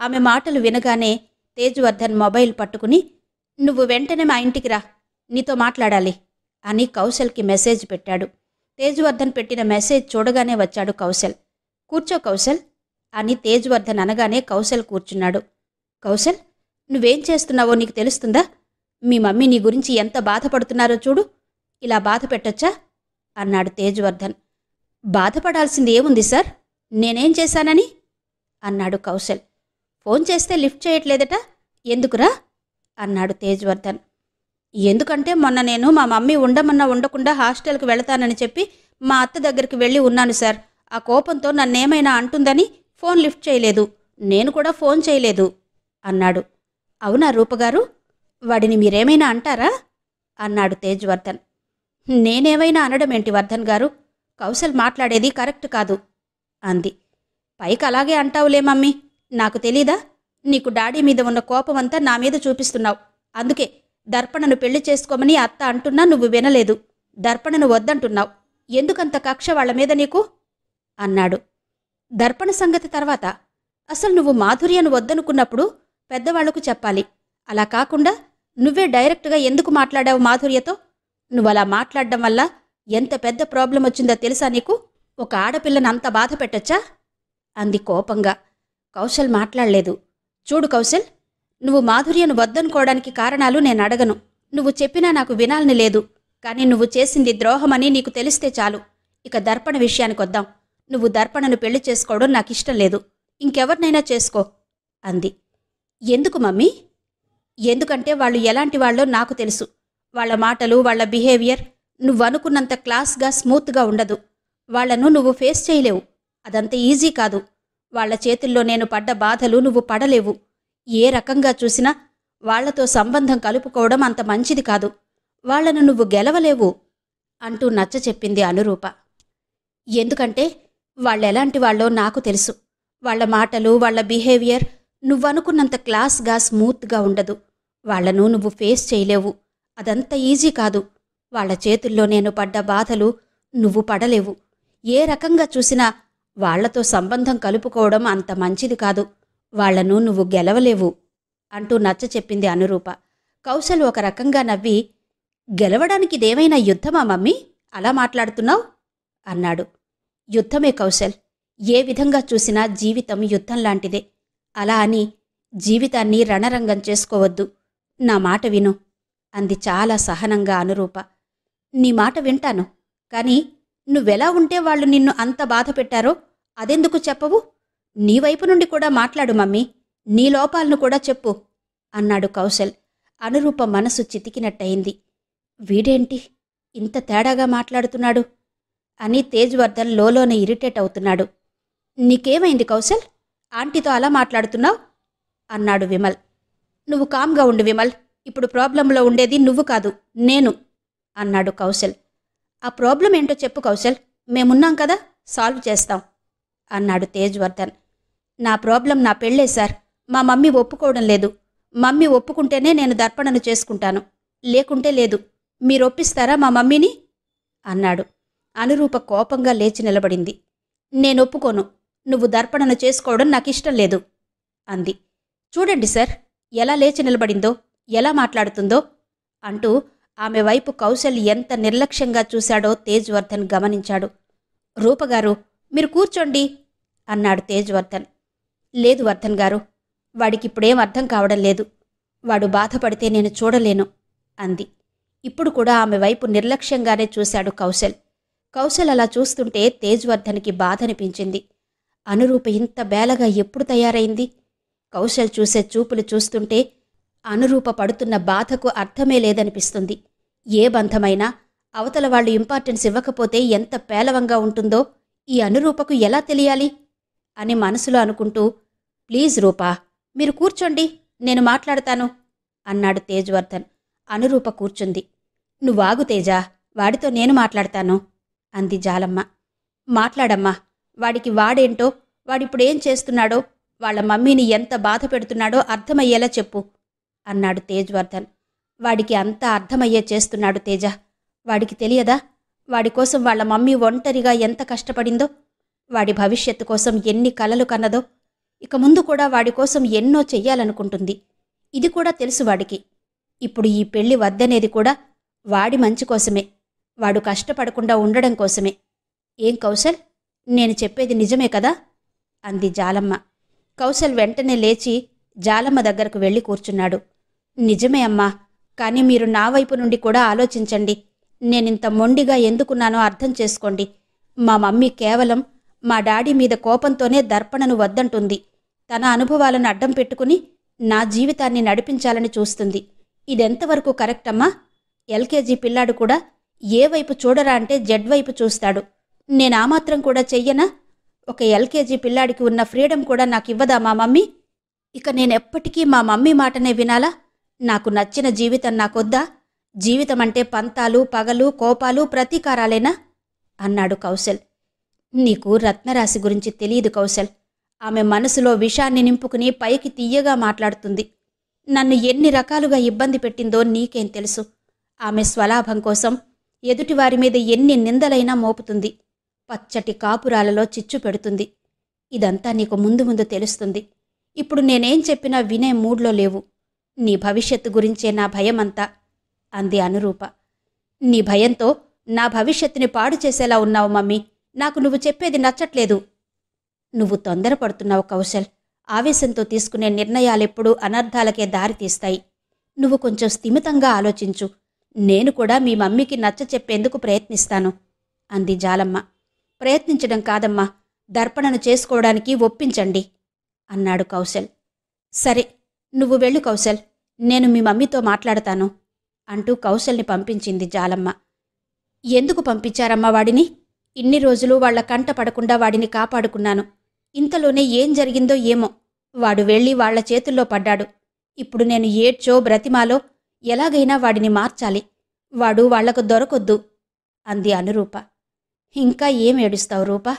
ఆమె మాటలు వినగానే తేజ్వర్ధన్ మొబైల్ పట్టుకుని నువ్వు వెంటనే మా ఇంటికి రా, నీతో మాట్లాడాలి అని కౌశల్కి మెసేజ్ పెట్టాడు. తేజ్వర్ధన్ పెట్టిన మెసేజ్ చూడగానే వచ్చాడు కౌశల్. కూర్చో కౌశల్ అని తేజ్వర్ధన్ అనగానే కౌశల్ కూర్చున్నాడు. కౌశల్, నువ్వేం చేస్తున్నావో నీకు తెలుస్తుందా? మీ మమ్మీ నీ గురించి ఎంత బాధపడుతున్నారో చూడు. ఇలా బాధ పెట్టొచ్చా అన్నాడు తేజ్వర్ధన్. బాధపడాల్సింది ఏముంది సార్, నేనేం చేశానని అన్నాడు కౌశల్. ఫోన్ చేస్తే లిఫ్ట్ చేయట్లేదట, ఎందుకురా అన్నాడు తేజ్వర్ధన్. ఎందుకంటే మొన్న నేను మా మమ్మీ ఉండమన్నా ఉండకుండా హాస్టల్కి వెళతానని చెప్పి మా అత్త దగ్గరికి వెళ్ళి ఉన్నాను సార్. ఆ కోపంతో నన్నేమైనా అంటుందని ఫోన్ లిఫ్ట్ చేయలేదు. నేను కూడా ఫోన్ చేయలేదు అన్నాడు. అవునా రూపగారు, వాడిని మీరేమైనా అంటారా అన్నాడు తేజ్వర్ధన్. నేనేమైనా అనడమేంటి వర్ధన్ గారు, కౌశల్ మాట్లాడేది కరెక్ట్ కాదు అంది. పైకి అలాగే అంటావులే మమ్మీ, నాకు తెలీదా? నీకు డాడీ మీద ఉన్న కోపమంతా నా మీద చూపిస్తున్నావు. అందుకే దర్పణను పెళ్లి చేసుకోమని అత్త అంటున్నా నువ్వు వినలేదు. దర్పణను వద్దంటున్నావు. ఎందుకంత కక్ష వాళ్ల మీద నీకు అన్నాడు. దర్పణ సంగతి తర్వాత. అసలు నువ్వు మాధుర్యను వద్దనుకున్నప్పుడు పెద్దవాళ్లకు చెప్పాలి. అలా కాకుండా నువ్వే డైరెక్ట్గా ఎందుకు మాట్లాడావు మాధుర్యతో? నువ్వలా మాట్లాడడం వల్ల ఎంత పెద్ద ప్రాబ్లం వచ్చిందో తెలుసా నీకు? ఒక ఆడపిల్లను అంత బాధ పెట్టొచ్చా అంది కోపంగా. కౌశల్ మాట్లాడలేదు. చూడు కౌశల్, నువ్వు మాధుర్యను వద్దనుకోవడానికి కారణాలు నేను అడగను. నువ్వు చెప్పినా నాకు వినాలని లేదు. కానీ నువ్వు చేసింది ద్రోహమని నీకు తెలిస్తే చాలు. ఇక దర్పణ విషయానికొద్దాం. నువ్వు దర్పణను పెళ్లి చేసుకోవడం నాకిష్టం లేదు. ఇంకెవరినైనా చేసుకో అంది. ఎందుకు మమ్మీ? ఎందుకంటే వాళ్ళు ఎలాంటి వాళ్ళో నాకు తెలుసు. వాళ్ల మాటలు, వాళ్ల బిహేవియర్ నువ్వనుకున్నంత క్లాస్గా స్మూత్గా ఉండదు. వాళ్లను నువ్వు ఫేస్ చేయలేవు. అదంత ఈజీ కాదు. వాళ్ల చేతుల్లో నేను పడ్డ బాధలు నువ్వు పడలేవు. ఏ రకంగా చూసినా వాళ్లతో సంబంధం కలుపుకోవడం అంత మంచిది కాదు. వాళ్లను నువ్వు గెలవలేవు అంటూ నచ్చ చెప్పింది అనురూప. ఎందుకంటే వాళ్ళెలాంటి వాళ్ళో నాకు తెలుసు. వాళ్ల మాటలు, వాళ్ల బిహేవియర్ నువ్వనుకున్నంత క్లాస్గా స్మూత్గా ఉండదు. వాళ్లను నువ్వు ఫేస్ చేయలేవు. అదంత ఈజీ కాదు. వాళ్ల చేతుల్లో నేను పడ్డ బాధలు నువ్వు పడలేవు. ఏ రకంగా చూసినా వాళ్లతో సంబంధం కలుపుకోవడం అంత మంచిది కాదు. వాళ్లను నువ్వు గెలవలేవు అంటూ నచ్చ చెప్పింది అనురూప. కౌశల్ ఒక రకంగా నవ్వి, గెలవడానికిదేమైనా యుద్ధమా మమ్మీ, అలా మాట్లాడుతున్నావు అన్నాడు. యుద్ధమే కౌశల్. ఏ విధంగా చూసినా జీవితం యుద్ధంలాంటిదే. అలా అని జీవితాన్ని రణరంగం చేసుకోవద్దు. నా మాట విను అంది చాలా సహనంగా అనురూప. నీ మాట వింటాను. కాని నువ్వెలా ఉంటే వాళ్ళు నిన్ను అంత బాధ పెట్టారో అదెందుకు చెప్పవు? నీ వైపు నుండి కూడా మాట్లాడు మమ్మీ. నీ లోపాలను కూడా చెప్పు అన్నాడు కౌశల్. అనురూప మనసు చితికినట్టయింది. వీడేంటి ఇంత తేడాగా మాట్లాడుతున్నాడు అని తేజ్వర్ధన్ లోలోనే ఇరిటేట్ అవుతున్నాడు. నీకేమైంది కౌశల్? ఆంటీతో అలా మాట్లాడుతున్నావు అన్నాడు విమల్. నువ్వు కామ్గా ఉండు విమల్. ఇప్పుడు ప్రాబ్లంలో ఉండేది నువ్వు కాదు, నేను అన్నాడు కౌశల్. ఆ ప్రాబ్లం ఏంటో చెప్పు కౌశల్, మేమున్నాం కదా, సాల్వ్ చేస్తాం అన్నాడు తేజ్వర్ధన్. నా ప్రాబ్లం నా పెళ్ళే సార్. మా మమ్మీ ఒప్పుకోవడం లేదు. మమ్మీ ఒప్పుకుంటేనే నేను దర్పణను చేసుకుంటాను, లేకుంటే లేదు. మీరొప్పిస్తారా మా మమ్మీని అన్నాడు. అనురూప కోపంగా లేచి నిలబడింది. నేనొప్పుకోను. నువ్వు దర్పణను చేసుకోవడం నాకిష్టం లేదు అంది. చూడండి సార్, ఎలా లేచి నిలబడిందో, ఎలా మాట్లాడుతుందో అంటూ ఆమె వైపు కౌశల్ ఎంత నిర్లక్ష్యంగా చూశాడో తేజ్వర్ధన్ గమనించాడు. రూపగారు, మీరు కూర్చోండి అన్నాడు తేజ్వర్ధన్. లేదు వర్ధన్ గారు, వాడికిప్పుడేం అర్థం కావడం లేదు. వాడు బాధపడితే నేను చూడలేను అంది. ఇప్పుడు కూడా ఆమె వైపు నిర్లక్ష్యంగానే చూశాడు కౌశల్. కౌశల్ అలా చూస్తుంటే తేజ్వర్ధన్కి బాధనిపించింది. అనురూప ఇంత బేలగా ఎప్పుడు తయారైంది? కౌశల్ చూసే చూపులు చూస్తుంటే అనురూప పడుతున్న బాధకు అర్థమే లేదనిపిస్తుంది. ఏ బంధమైనా అవతల వాళ్ళు ఇంపార్టెన్స్ ఇవ్వకపోతే ఎంత పేలవంగా ఉంటుందో ఈ అనురూపకు ఎలా తెలియాలి అని మనసులో అనుకుంటూ, ప్లీజ్ రూపా, మీరు కూర్చోండి, నేను మాట్లాడతాను అన్నాడు తేజ్వర్ధన్. అనురూప కూర్చుంది. నువ్వాగు తేజా, వాడితో నేను మాట్లాడతాను అంది జాలమ్మ. మాట్లాడమ్మా. వాడికి వాడేంటో, వాడిప్పుడేం చేస్తున్నాడో, వాళ్ల మమ్మీని ఎంత బాధ పెడుతున్నాడో అర్థమయ్యేలా చెప్పు అన్నాడు తేజ్వర్ధన్. వాడికి అంతా అర్థమయ్యే చేస్తున్నాడు తేజ. వాడికి తెలియదా వాడికోసం వాళ్ల మమ్మీ ఒంటరిగా ఎంత కష్టపడిందో, వాడి భవిష్యత్తు కోసం ఎన్ని కలలు కన్నదో, ఇక ముందు కూడా వాడికోసం ఎన్నో చెయ్యాలనుకుంటుంది. ఇది కూడా తెలుసు వాడికి. ఇప్పుడు ఈ పెళ్లి వద్దనేది కూడా వాడి మంచి కోసమే, వాడు కష్టపడకుండా ఉండడం కోసమే. ఏం కౌశల్, నేను చెప్పేది నిజమే కదా అంది జాలమ్మ. కౌశల్ వెంటనే లేచి జాలమ్మ దగ్గరకు వెళ్ళి కూర్చున్నాడు. నిజమే అమ్మా, కానీ మీరు నా వైపు నుండి కూడా ఆలోచించండి. నేనింత మొండిగా ఎందుకున్నానో అర్థం చేసుకోండి. మా మమ్మీ కేవలం మా డాడీ మీద కోపంతోనే దర్పణను వద్దంటుంది. తన అనుభవాలను అడ్డం పెట్టుకుని నా జీవితాన్ని నడిపించాలని చూస్తుంది. ఇదెంతవరకు కరెక్ట్ అమ్మా? ఎల్కేజీ పిల్లాడు కూడా ఏ వైపు చూడరా అంటే జెడ్ వైపు చూస్తాడు. నేనా మాత్రం కూడా చెయ్యనా? ఒక ఎల్కేజీ పిల్లాడికి ఉన్న ఫ్రీడమ్ కూడా నాకివ్వదా మా మమ్మీ? ఇక నేనెప్పటికీ మా మమ్మీ మాటనే వినాలా? నాకు నచ్చిన జీవితం నాకొద్దా? జీవితం అంటే పంతాలు, పగలు, కోపాలు, ప్రతీకారాలేనా? అన్నాడు కౌశల్. నీకు రత్నరాశి గురించి తెలియదు కౌశల్. ఆమె మనసులో విషాన్ని నింపుకుని పైకి తీయగా మాట్లాడుతుంది. నన్ను ఎన్ని రకాలుగా ఇబ్బంది పెట్టిందో నీకేం తెలుసు. ఆమె స్వలాభం కోసం ఎదుటివారి మీద ఎన్ని నిందలైనా మోపుతుంది. పచ్చటి కాపురాలలో చిచ్చు పెడుతుంది. ఇదంతా నీకు ముందు ముందు తెలుస్తుంది. ఇప్పుడు నేనేం చెప్పినా వినే మూడ్లో లేవు. నీ భవిష్యత్తు గురించే నా భయమంతా అంది అనురూప. నీ భయంతో నా భవిష్యత్తుని పాడు చేసేలా ఉన్నావు మమ్మీ. నాకు నువ్వు చెప్పేది నచ్చట్లేదు. నువ్వు తొందరపడుతున్నావు కౌశల్. ఆవేశంతో తీసుకునే నిర్ణయాలెప్పుడూ అనర్థాలకే దారితీస్తాయి. నువ్వు కొంచెం స్థిమితంగా ఆలోచించు. నేను కూడా మీ మమ్మీకి నచ్చ చెప్పేందుకు ప్రయత్నిస్తాను అంది జాలమ్మ. ప్రయత్నించడం కాదమ్మా, దర్పణను చేసుకోవడానికి ఒప్పించండి అన్నాడు కౌశల్. సరే, నువ్వు వెళ్ళు కౌశల్, నేను మీ మమ్మీతో మాట్లాడతాను అంటూ కౌశల్ని పంపించింది జాలమ్మ. ఎందుకు పంపించారమ్మా వాడిని? ఇన్ని రోజులు వాళ్ల కంట పడకుండా వాడిని కాపాడుకున్నాను. ఇంతలోనే ఏం జరిగిందో ఏమో, వాడు వెళ్ళి వాళ్ల చేతుల్లో పడ్డాడు. ఇప్పుడు నేను ఏడ్చో బ్రతిమాలో ఎలాగైనా వాడిని మార్చాలి. వాడు వాళ్లకు దొరకొద్దు అంది అనురూప. ఇంకా ఏం ఏడుస్తావు రూపా?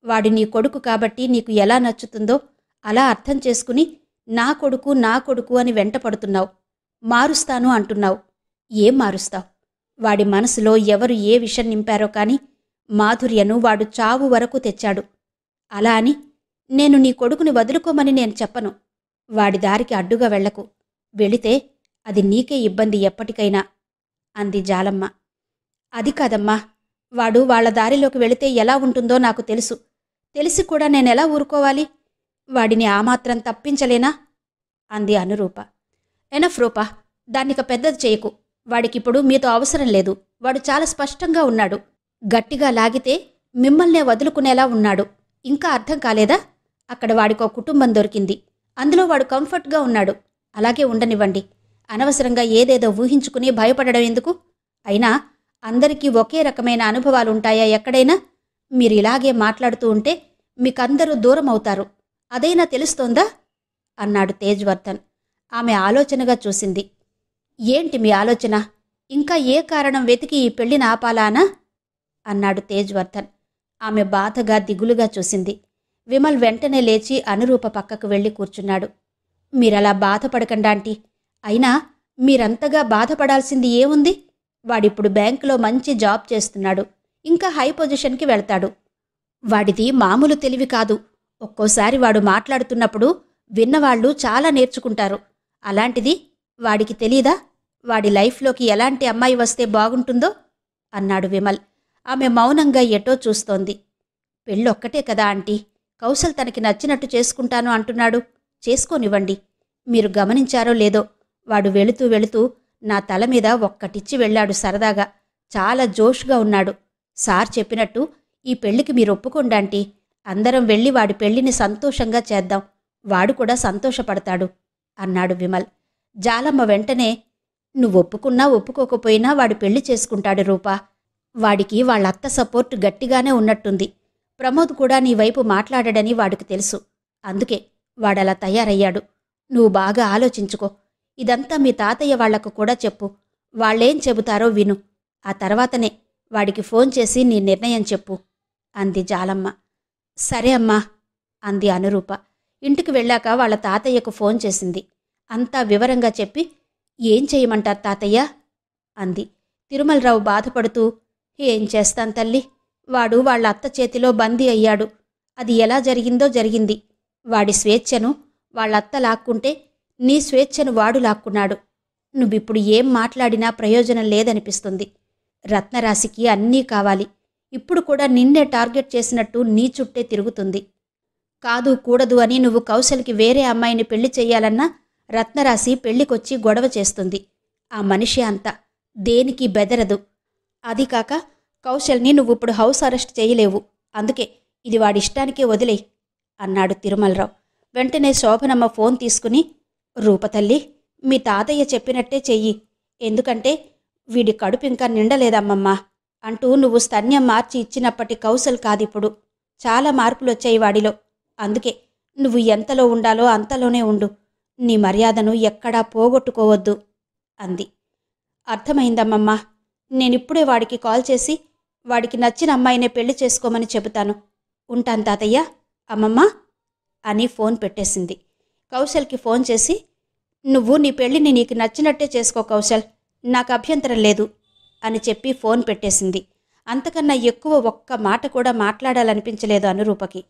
వాడు నీ కొడుకు కాబట్టి నీకు ఎలా నచ్చుతుందో అలా అర్థం చేసుకుని నా కొడుకు నా కొడుకు అని వెంటపడుతున్నావు. మారుస్తాను అంటున్నావు. ఏం మారుస్తావు? వాడి మనసులో ఎవరు ఏ విషం నింపారో కాని మాధుర్యను వాడు చావు వరకు తెచ్చాడు. అలా అని నేను నీ కొడుకుని వదులుకోమని నేను చెప్పను. వాడి దారికి అడ్డుగా వెళ్లకు. వెళితే అది నీకే ఇబ్బంది ఎప్పటికైనా అంది జాలమ్మ. అది కాదమ్మా, వాడు వాళ్ల దారిలోకి వెళితే ఎలా ఉంటుందో నాకు తెలుసు. తెలిసి కూడా నేనెలా ఊరుకోవాలి? వాడిని ఆ మాత్రం తప్పించలేనా అంది అనురూప. ఎనఫ్ రూపా, దాన్నిక పెద్దది చేయకు. వాడికిప్పుడు మీతో అవసరం లేదు. వాడు చాలా స్పష్టంగా ఉన్నాడు. గట్టిగా లాగితే మిమ్మల్నే వదులుకునేలా ఉన్నాడు. ఇంకా అర్థం కాలేదా? అక్కడ వాడికో కుటుంబం దొరికింది. అందులో వాడు కంఫర్ట్గా ఉన్నాడు. అలాగే ఉండనివ్వండి. అనవసరంగా ఏదేదో ఊహించుకుని భయపడడం ఎందుకు? అయినా అందరికీ ఒకే రకమైన అనుభవాలుంటాయా ఎక్కడైనా? మీరు ఇలాగే మాట్లాడుతూ ఉంటే మీకందరూ దూరం అవుతారు. అదైనా తెలుస్తోందా అన్నాడు తేజ్వర్ధన్. ఆమె ఆలోచనగా చూసింది. ఏంటి మీ ఆలోచన? ఇంకా ఏ కారణం వెతికి ఈ పెళ్లిని ఆపాలానా అన్నాడు తేజ్వర్ధన్. ఆమె బాధగా దిగులుగా చూసింది. విమల్ వెంటనే లేచి అనురూప పక్కకు వెళ్లి కూర్చున్నాడు. మీరలా బాధపడకండాంటీ. అయినా మీరంతగా బాధపడాల్సింది ఏముంది? వాడిప్పుడు బ్యాంకులో మంచి జాబ్ చేస్తున్నాడు. ఇంకా హై పొజిషన్కి వెళ్తాడు. వాడిది మామూలు తెలివి కాదు. ఒక్కోసారి వాడు మాట్లాడుతున్నప్పుడు విన్నవాళ్లు చాలా నేర్చుకుంటారు. అలాంటిది వాడికి తెలీదా వాడి లైఫ్లోకి ఎలాంటి అమ్మాయి వస్తే బాగుంటుందో అన్నాడు విమల్. ఆమె మౌనంగా ఎటో చూస్తోంది. పెళ్ళొక్కటే కదా ఆంటీ. కౌశల్ తనకి నచ్చినట్టు చేసుకుంటాను అంటున్నాడు. చేసుకోనివ్వండి. మీరు గమనించారో లేదో, వాడు వెళుతూ వెళుతూ నా తల మీద ఒక్కటిచ్చి వెళ్ళాడు సరదాగా. చాలా జోష్గా ఉన్నాడు. సార్ చెప్పినట్టు ఈ పెళ్లికి మీరు ఒప్పుకోండాంటీ. అందరం వెళ్ళి వాడి పెళ్లిని సంతోషంగా చేద్దాం. వాడు కూడా సంతోషపడతాడు అన్నాడు విమల్. జాలమ్మ వెంటనే, నువ్వొప్పుకున్నా ఒప్పుకోకపోయినా వాడు పెళ్లి చేసుకుంటాడు రూపా. వాడికి వాళ్ళత్త సపోర్ట్ గట్టిగానే ఉన్నట్టుంది. ప్రమోద్ కూడా నీ వైపు మాట్లాడాడని వాడికి తెలుసు. అందుకే వాడలా తయారయ్యాడు. నువ్వు బాగా ఆలోచించుకో. ఇదంతా మీ తాతయ్య వాళ్లకు కూడా చెప్పు. వాళ్ళేం చెబుతారో విను. ఆ తర్వాతనే వాడికి ఫోన్ చేసి నీ నిర్ణయం చెప్పు అంది జాలమ్మ. సరే అమ్మా అంది అనురూప. ఇంటికి వెళ్ళాక వాళ్ళ తాతయ్యకు ఫోన్ చేసింది. అంతా వివరంగా చెప్పి, ఏం చేయమంటారు తాతయ్య అంది. తిరుమలరావు బాధపడుతూ, ఏం చేస్తాను తల్లి, వాడు వాళ్ళ అత్త చేతిలో బందీ అయ్యాడు. అది ఎలా జరిగిందో జరిగింది. వాడి స్వేచ్ఛను వాళ్ళత్త లాక్కుంటే నీ స్వేచ్ఛను వాడు లాక్కున్నాడు. నువ్విప్పుడు ఏం మాట్లాడినా ప్రయోజనం లేదనిపిస్తుంది. రత్నరాశికి అన్నీ కావాలి. ఇప్పుడు కూడా నిన్నే టార్గెట్ చేసినట్టు నీ చుట్టే తిరుగుతుంది. కాదు కూడదు అని నువ్వు కౌశల్కి వేరే అమ్మాయిని పెళ్లి చెయ్యాలన్నా రత్నరాశి పెళ్లికొచ్చి గొడవ చేస్తుంది. ఆ మనిషి అంతా దేనికి బెదరదు. అది కాక కౌశల్ని నువ్విప్పుడు హౌస్ అరెస్ట్ చేయలేవు. అందుకే ఇది వాడిష్టానికే వదిలేయ్ అన్నాడు తిరుమలరావు. వెంటనే శోభనమ్మ ఫోన్ తీసుకుని, రూపతల్లి, మీ తాతయ్య చెప్పినట్టే చెయ్యి. ఎందుకంటే వీడి కడుపు ఇంకా నిండలేదమ్మమ్మా అంటూ నువ్వు స్తన్యం మార్చి ఇచ్చినప్పటి కౌశల్ కాదిప్పుడు. చాలా మార్పులొచ్చాయి వాడిలో. అందుకే నువ్వు ఎంతలో ఉండాలో అంతలోనే ఉండు. నీ మర్యాదను ఎక్కడా పోగొట్టుకోవద్దు అంది. అర్థమైందమ్మమ్మా. నేనిప్పుడే వాడికి కాల్ చేసి వాడికి నచ్చిన అమ్మాయినే పెళ్లి చేసుకోమని చెబుతాను. ఉంటాను తాతయ్య. అమ్మమ్మా అని ఫోన్ పెట్టేసింది. కౌశల్కి ఫోన్ చేసి, నువ్వు నీ పెళ్లిని నీకు నచ్చినట్టే చేసుకో కౌశల్, నాకు అభ్యంతరం లేదు అని చెప్పి ఫోన్ పెట్టేసింది. అంతకన్నా ఎక్కువ ఒక్క మాట కూడా మాట్లాడాలనిపించలేదు అనురూపకి.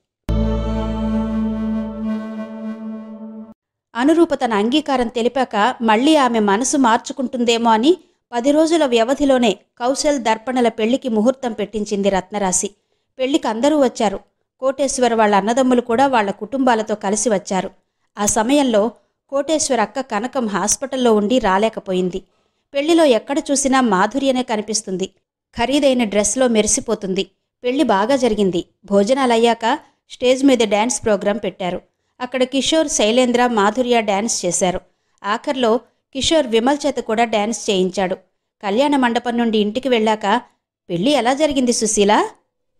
అనురూప తన అంగీకారం తెలిపాక మళ్లీ ఆమె మనసు మార్చుకుంటుందేమో అని 10 రోజుల వ్యవధిలోనే కౌశల్ దర్పణల పెళ్లికి ముహూర్తం పెట్టించింది రత్నరాశి. పెళ్లికి అందరూ వచ్చారు. కోటేశ్వర వాళ్ళ అన్నదమ్ములు కూడా వాళ్ల కుటుంబాలతో కలిసి వచ్చారు. ఆ సమయంలో కోటేశ్వర అక్క కనకం హాస్పిటల్లో ఉండి రాలేకపోయింది. పెళ్లిలో ఎక్కడ చూసినా మాధుర్యనే కనిపిస్తుంది. ఖరీదైన డ్రెస్లో మెరిసిపోతుంది. పెళ్లి బాగా జరిగింది. భోజనాలయ్యాక స్టేజ్ మీద డ్యాన్స్ ప్రోగ్రాం పెట్టారు. అక్కడ కిషోర్, శైలేంద్ర, మాధుర్య డ్యాన్స్ చేశారు. ఆఖర్లో కిషోర్ విమల్ చేత కూడా డ్యాన్స్ చేయించాడు. కళ్యాణ మండపం నుండి ఇంటికి వెళ్ళాక, పెళ్లి ఎలా జరిగింది సుశీల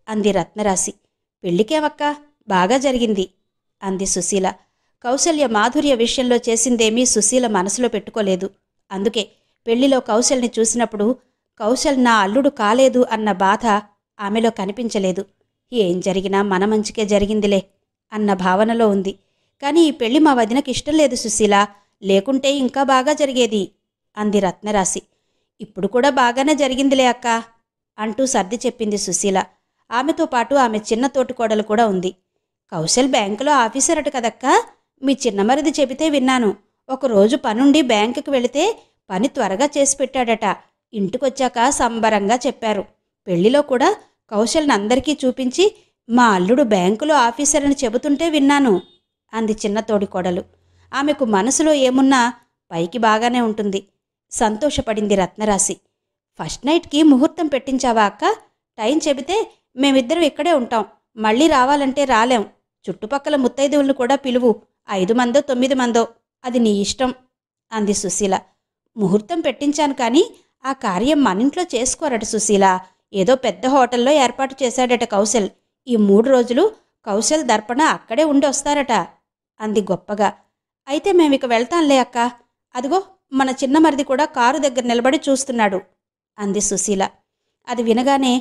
అంది రత్నరాశి. పెళ్లికేమక్కా, బాగా జరిగింది అంది సుశీల. కౌసల్య మాధుర్య విషయంలో చేసిందేమీ సుశీల మనసులో పెట్టుకోలేదు. అందుకే పెళ్లిలో కౌశల్ని చూసినప్పుడు కౌశల్ నా అల్లుడు కాలేదు అన్న బాధ ఆమెలో కనిపించలేదు. ఏం జరిగినా మన మంచికే జరిగిందిలే అన్న భావనలో ఉంది. కానీ ఈ పెళ్లి మా వదినకి ఇష్టం లేదు సుశీల, లేకుంటే ఇంకా బాగా జరిగేది అంది రత్నరాశి. ఇప్పుడు కూడా బాగానే జరిగిందిలే అక్క అంటూ సర్ది చెప్పింది సుశీల. ఆమెతో పాటు ఆమె చిన్న తోటికోడలు కూడా ఉంది. కౌశల్ బ్యాంకులో ఆఫీసరట కదక్కా, మీ చిన్నమరిది చెబితే విన్నాను. ఒకరోజు పనుండి బ్యాంకుకి వెళితే పని త్వరగా చేసి పెట్టాడట. ఇంటికొచ్చాక సంబరంగా చెప్పారు. పెళ్లిలో కూడా కౌశల్ని అందరికీ చూపించి మా అల్లుడు బ్యాంకులో ఆఫీసర్ అని చెబుతుంటే విన్నాను అంది చిన్న తోడికోడలు. ఆమెకు మనసులో ఏమున్నా పైకి బాగానే ఉంటుంది. సంతోషపడింది రత్నరాశి. ఫస్ట్ నైట్కి ముహూర్తం పెట్టించావా అక్క? టైం చెబితే మేమిద్దరం ఇక్కడే ఉంటాం. మళ్ళీ రావాలంటే రాలేం. చుట్టుపక్కల ముత్తైదువులను కూడా పిలువు. 5 మందో 9 మందో, అది నీ ఇష్టం అంది సుశీల. ముహూర్తం పెట్టించాను కానీ ఆ కార్యం మనింట్లో చేసుకోరట సుశీల. ఏదో పెద్ద హోటల్లో ఏర్పాటు చేశాడట కౌశల్. ఈ 3 రోజులు కౌశల్ దర్పణ అక్కడే ఉండి వస్తారట అంది గొప్పగా. అయితే మేమిక వెళ్తాంలే అక్క. అదిగో మన చిన్నమరిది కూడా కారు దగ్గర నిలబడి చూస్తున్నాడు అంది సుశీల. అది వినగానే,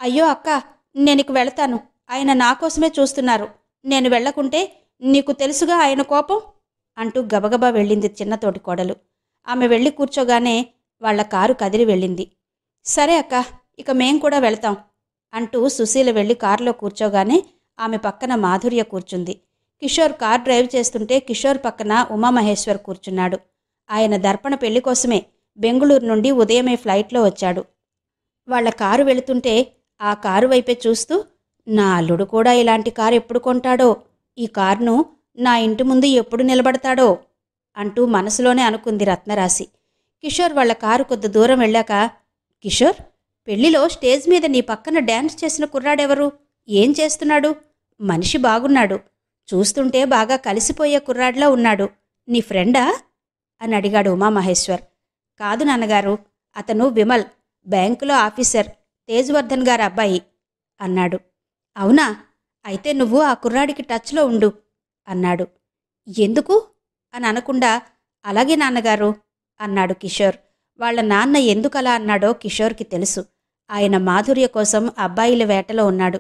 అయ్యో అక్క, నేనిక వెళతాను. ఆయన నా కోసమే చూస్తున్నారు. నేను వెళ్లకుంటే నీకు తెలుసుగా ఆయన కోపం అంటూ గబగబా వెళ్ళింది చిన్నతోటి కోడలు. ఆమె వెళ్ళి కూర్చోగానే వాళ్ల కారు కదిలి వెళ్ళింది. సరే అక్క, ఇక మేం కూడా వెళతాం అంటూ సుశీల వెళ్ళి కారులో కూర్చోగానే ఆమె పక్కన మాధుర్య కూర్చుంది. కిషోర్ కార్ డ్రైవ్ చేస్తుంటే కిషోర్ పక్కన ఉమామహేశ్వర్ కూర్చున్నాడు. ఆయన దర్పణ పెళ్లి కోసమే బెంగుళూరు నుండి ఉదయమే ఫ్లైట్లో వచ్చాడు. వాళ్ల కారు వెళుతుంటే ఆ కారు వైపే చూస్తూ, నా అల్లుడు కూడా ఇలాంటి కారు ఎప్పుడు కొంటాడో, ఈ కారును నా ఇంటి ముందు ఎప్పుడు నిలబడతాడో అంటూ మనసులోనే అనుకుంది రత్నరాశి. కిషోర్ వాళ్ల కారు కొద్ది దూరం వెళ్ళాక, కిషోర్, పెళ్లిలో స్టేజ్ మీద నీ పక్కన డ్యాన్స్ చేసిన కుర్రాడెవరు? ఏం చేస్తున్నాడు? మనిషి బాగున్నాడు. చూస్తుంటే బాగా కలిసిపోయే కుర్రాడిలా ఉన్నాడు. నీ ఫ్రెండా అని అడిగాడు ఉమామహేశ్వర్. కాదు నాన్నగారు, అతను విమల్, బ్యాంకులో ఆఫీసర్, తేజ్వర్ధన్ గారి అబ్బాయి అన్నాడు. అవునా? అయితే నువ్వు ఆ కుర్రాడికి టచ్లో ఉండు అన్నాడు. ఎందుకు అని అనకుండా, అలాగే నాన్నగారు అన్నాడు కిషోర్. వాళ్ల నాన్న ఎందుకలా అన్నాడో కిషోర్కి తెలుసు. ఆయన మాధుర్య కోసం అబ్బాయిల వేటలో ఉన్నాడు.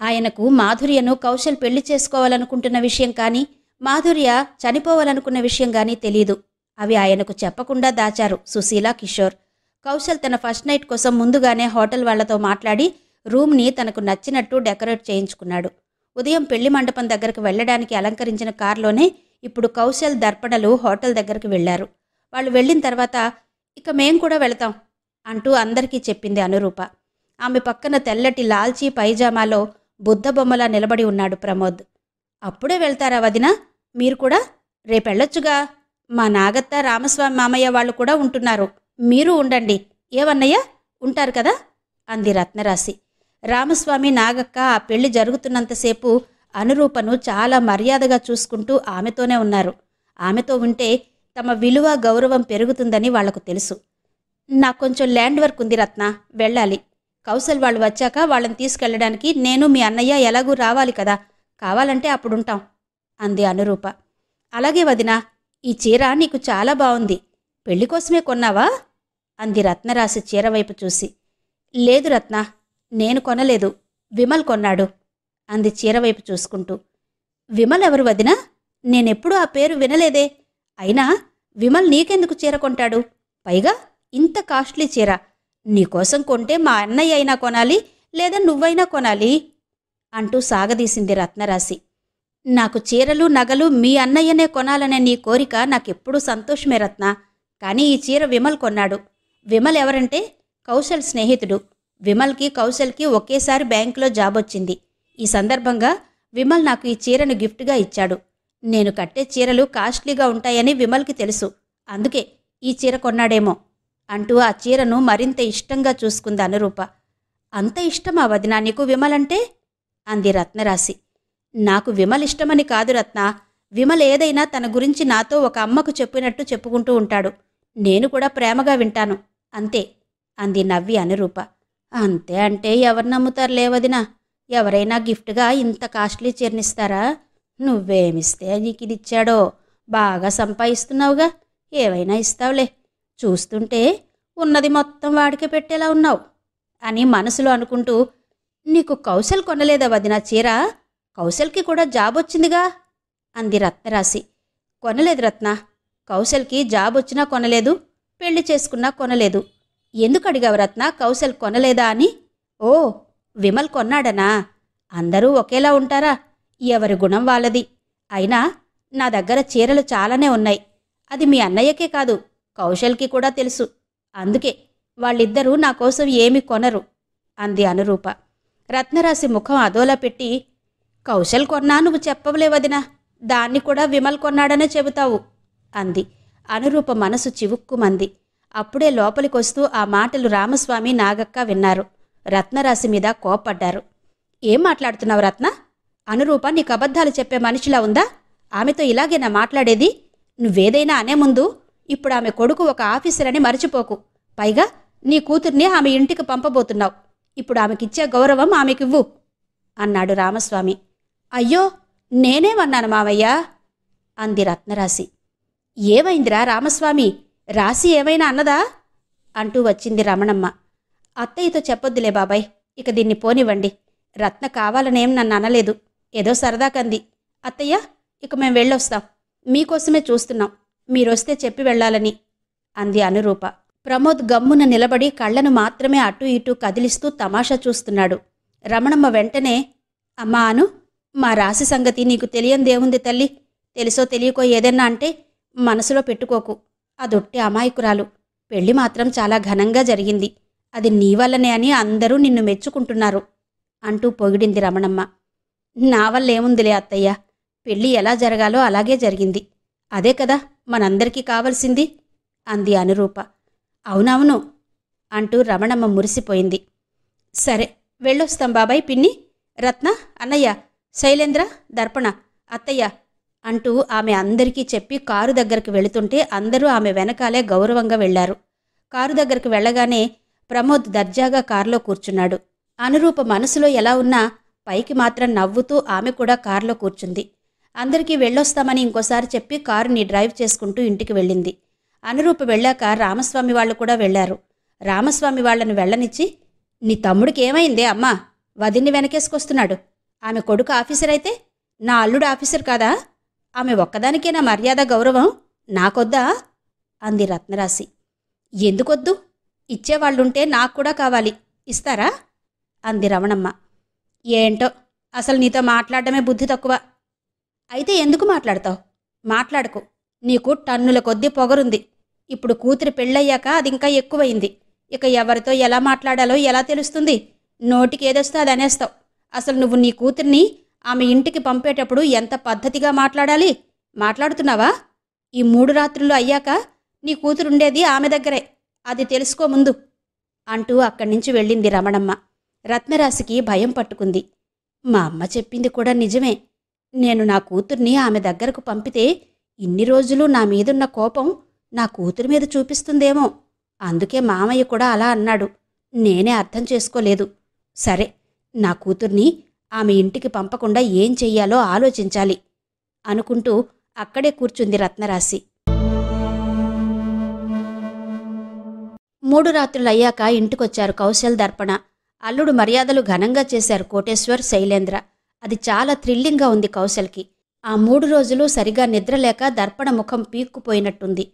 ఆయనకు మాధుర్యను కౌశల్ పెళ్లి చేసుకోవాలనుకుంటున్న విషయం కానీ, మాధుర్య చనిపోవాలనుకున్న విషయం కానీ తెలీదు. అవి ఆయనకు చెప్పకుండా దాచారు సుశీల, కిషోర్. కౌశల్ తన ఫస్ట్ నైట్ కోసం ముందుగానే హోటల్ వాళ్లతో మాట్లాడి రూమ్ని తనకు నచ్చినట్టు డెకరేట్ చేయించుకున్నాడు. ఉదయం పెళ్లి మండపం దగ్గరకు వెళ్లడానికి అలంకరించిన కారులోనే ఇప్పుడు కౌశల్, దర్పణలు హోటల్ దగ్గరకు వెళ్లారు. వాళ్ళు వెళ్ళిన తర్వాత, ఇక మేం కూడా వెళతాం అంటూ అందరికీ చెప్పింది అనురూప. ఆమె పక్కన తెల్లటి లాల్చీ పైజామాలో బుద్ధబొమ్మలా నిలబడి ఉన్నాడు ప్రమోద్. అప్పుడే వెళ్తారా వదినా? మీరు కూడా రేపెళ్ళొచ్చుగా. మా నాగత్త, రామస్వామి మామయ్య వాళ్ళు కూడా ఉంటున్నారు. మీరు ఉండండి. ఏవన్నయ్య, ఉంటారు కదా అంది రత్నరాశి. రామస్వామి, నాగక్క ఆ పెళ్లి జరుగుతున్నంతసేపు అనురూపను చాలా మర్యాదగా చూసుకుంటూ ఆమెతోనే ఉన్నారు. ఆమెతో ఉంటే తమ విలువ గౌరవం పెరుగుతుందని వాళ్లకు తెలుసు. నాకు కొంచెం ల్యాండ్ వర్క్ ఉంది రత్న, వెళ్ళాలి. కౌశల్ వాళ్ళు వచ్చాక వాళ్ళని తీసుకెళ్లడానికి నేను మీ అన్నయ్య ఎలాగూ రావాలి కదా, కావాలంటే అప్పుడుంటాం అంది అనురూప. అలాగే వదినా, ఈ చీర నీకు చాలా బావుంది. పెళ్లి కోసమే కొన్నావా అంది రత్నరాశి చీర వైపు చూసి. లేదు రత్న, నేను కొనలేదు, విమల్ కొన్నాడు అంది చీరవైపు చూసుకుంటూ. విమల్ ఎవరు వదినా? నేనెప్పుడూ ఆ పేరు వినలేదే. అయినా విమల్ నీకెందుకు చీర కొంటాడు? పైగా ఇంత కాస్ట్లీ చీర. నీకోసం కొంటే మా అన్నయ్య అయినా కొనాలి, లేదా నువ్వైనా కొనాలి అంటూ సాగదీసింది రత్నరాశి. నాకు చీరలు నగలు మీ అన్నయ్యనే కొనాలనే నీ కోరిక నాకెప్పుడూ సంతోషమే రత్న. కానీ ఈ చీర విమల్ కొన్నాడు. విమల్ ఎవరంటే కౌశల్ స్నేహితుడు. విమల్కి కౌశల్కి ఒకేసారి బ్యాంకులో జాబ్ వచ్చింది. ఈ సందర్భంగా విమల్ నాకు ఈ చీరను గిఫ్ట్గా ఇచ్చాడు. నేను కట్టే చీరలు కాస్ట్లీగా ఉంటాయని విమల్కి తెలుసు. అందుకే ఈ చీర కొన్నాడేమో అంటూ ఆ చీరను మరింత ఇష్టంగా చూసుకుంది అనురూప. అంత ఇష్టమా వదినా నీకు విమల్ అంటే అంది రత్నరాశి. నాకు విమల్ ఇష్టమని కాదు రత్న. విమల్ ఏదైనా తన గురించి నాతో ఒక అమ్మకు చెప్పినట్టు చెప్పుకుంటూ ఉంటాడు. నేను కూడా ప్రేమగా వింటాను, అంతే అంది నవ్వి అనురూప. అంతే అంటే ఎవరు నమ్ముతారు లేవదినా? ఎవరైనా గిఫ్ట్గా ఇంత కాస్ట్లీ చీరనిస్తారా? నువ్వేమిస్తే నీకిదిచ్చాడో? బాగా సంపాదిస్తున్నావుగా, ఏవైనా ఇస్తావులే. చూస్తుంటే ఉన్నది మొత్తం వాడికే పెట్టేలా ఉన్నావు అని మనసులో అనుకుంటూ, నీకు కౌశల్ కొనలేదా వదినా చీర? కౌశల్కి కూడా జాబ్ వచ్చిందిగా అంది రత్నరాశి. కొనలేదు రత్న, కౌశల్కి జాబ్ వచ్చినా కొనలేదు, పెళ్లి చేసుకున్నా కొనలేదు. ఎందుకు అడిగావు రత్న కౌశల్ కొనలేదా అని? ఓ, విమల్ కొన్నాడనా? అందరూ ఒకేలా ఉంటారా? ఎవరి గుణం వాళ్ళది. అయినా నా దగ్గర చీరలు చాలానే ఉన్నాయి. అది మీ అన్నయ్యకే కాదు, కౌశల్కి కూడా తెలుసు. అందుకే వాళ్ళిద్దరూ నా కోసం ఏమీ కొనరు అంది అనురూప. రత్నరాశి ముఖం అదోలా పెట్టి, కౌశల్ కొన్నా నువ్వు చెప్పవలేవదినా, దాన్ని కూడా విమల్ కొన్నాడనే చెబుతావు అంది. అనురూప మనసు చివుక్కుమంది. అప్పుడే లోపలికొస్తూ ఆ మాటలు రామస్వామి నాగక్క విన్నారు. రత్నరాశి మీద కోప్పడ్డారు. ఏం మాట్లాడుతున్నావు రత్న? అనురూప నీకు అబద్ధాలు చెప్పే మనిషిలా ఉందా? ఆమెతో ఇలాగేనా మాట్లాడేది? నువ్వేదైనా అనే ముందు ఇప్పుడు ఆమె కొడుకు ఒక ఆఫీసర్ అని మరచిపోకు. పైగా నీ కూతుర్ని ఆమె ఇంటికి పంపబోతున్నావు. ఇప్పుడు ఆమెకిచ్చే గౌరవం ఆమెకివ్వు అన్నాడు రామస్వామి. అయ్యో, నేనేమన్నాను మావయ్యా అంది రత్నరాశి. ఏమైందిరా రామస్వామి, రాశి ఏమైనా అన్నదా అంటూ వచ్చింది రమణమ్మ. అత్తయ్యతో చెప్పొద్దులే బాబాయ్, ఇక దీన్ని పోనివ్వండి. రత్న కావాలనేం నన్ను అనలేదు, ఏదో సరదాకంది. అత్తయ్య, ఇక మేం వెళ్ళొస్తాం, మీకోసమే చూస్తున్నాం, మీరొస్తే చెప్పి వెళ్ళాలని అంది అనురూప. ప్రమోద్ గమ్మున నిలబడి కళ్లను మాత్రమే అటూ ఇటూ కదిలిస్తూ తమాషా చూస్తున్నాడు. రమణమ్మ వెంటనే, అమ్మా అను, మా రాశి సంగతి నీకు తెలియందేముంది తల్లి? తెలుసో తెలియకో ఏదన్నా అంటే మనసులో పెట్టుకోకు. అదొట్టి అమాయకురాలు. పెళ్లి మాత్రం చాలా ఘనంగా జరిగింది. అది నీ వల్లనే అని అందరూ నిన్ను మెచ్చుకుంటున్నారు అంటూ పొగిడింది రమణమ్మ. నా వల్లేముందిలే అత్తయ్య, పెళ్లి ఎలా జరగాలో అలాగే జరిగింది. అదే కదా మనందరికీ కావలసింది అంది అనురూప. అవునవును అంటూ రమణమ్మ మురిసిపోయింది. సరే వెళ్ళొస్తాం బాబాయ్, పిన్ని, రత్న, అన్నయ్య, శైలేంద్ర, దర్పణ, అత్తయ్య అంటూ ఆమె అందరికీ చెప్పి కారు దగ్గరికి వెళుతుంటే అందరూ ఆమె వెనకాలే గౌరవంగా వెళ్లారు. కారు దగ్గరికి వెళ్లగానే ప్రమోద్ దర్జాగా కారులో కూర్చున్నాడు. అనురూప మనసులో ఎలా ఉన్నా పైకి మాత్రం నవ్వుతూ ఆమె కూడా కారులో కూర్చుంది. అందరికీ వెళ్ళొస్తామని ఇంకోసారి చెప్పి కారుని డ్రైవ్ చేసుకుంటూ ఇంటికి వెళ్ళింది. అనురూప వెళ్ళాక రామస్వామి వాళ్ళు కూడా వెళ్లారు. రామస్వామి వాళ్లను వెళ్ళనిచ్చి, నీ తమ్ముడికి ఏమైందే అమ్మా, వదిన్ని వెనకేసుకొస్తున్నాడు. ఆమె కొడుకు ఆఫీసర్ అయితే నా అల్లుడు ఆఫీసర్ కాదా? ఆమె ఒక్కదానికే నా మర్యాద గౌరవం, నాకొద్దా అంది రత్నరాశి. ఎందుకొద్దు? ఇచ్చేవాళ్లుంటే నాకు కూడా కావాలి, ఇస్తారా అంది రమణమ్మ. ఏంటో అసలు నీతో మాట్లాడటమే బుద్ధి తక్కువ. అయితే ఎందుకు మాట్లాడతావు? మాట్లాడకు, నీకు టన్నుల కొద్దీ పొగరుంది. ఇప్పుడు కూతురి పెళ్ళయ్యాక అది ఇంకా ఎక్కువైంది. ఇక ఎవరితో ఎలా మాట్లాడాలో ఎలా తెలుస్తుంది? నోటికి ఏదొస్తే అది అనేస్తావు. అసలు నువ్వు నీ కూతుర్ని ఆమె ఇంటికి పంపేటప్పుడు ఎంత పద్ధతిగా మాట్లాడాలి? మాట్లాడుతున్నావా? ఈ 3 రాత్రులు అయ్యాక నీ కూతురుండేది ఆమె దగ్గరే, అది తెలుసుకో ముందు అంటూ అక్కడి నుంచి వెళ్ళింది రమణమ్మ. రత్నరాశికి భయం పట్టుకుంది. మా అమ్మ చెప్పింది కూడా నిజమే. నేను నా కూతుర్ని ఆమె దగ్గరకు పంపితే ఇన్ని రోజులు నా మీదున్న కోపం నా కూతురి మీద చూపిస్తుందేమో. అందుకే మామయ్య కూడా అలా అన్నాడు. నేనే అర్థం చేసుకోలేదు. సరే, నా కూతుర్ని ఆమె ఇంటికి పంపకుండా ఏం చెయ్యాలో ఆలోచించాలి అనుకుంటూ అక్కడే కూర్చుంది రత్నరాశి. 3 రాత్రులయ్యాక ఇంటికొచ్చారు కౌశల్, దర్పణ. అల్లుడు మర్యాదలు ఘనంగా చేశారు కోటేశ్వర్, శైలేంద్ర. అది చాలా థ్రిల్లింగ్గా ఉంది కౌశల్కి. ఆ 3 రోజులు సరిగా నిద్రలేక దర్పణ ముఖం పీక్కుపోయినట్టుంది.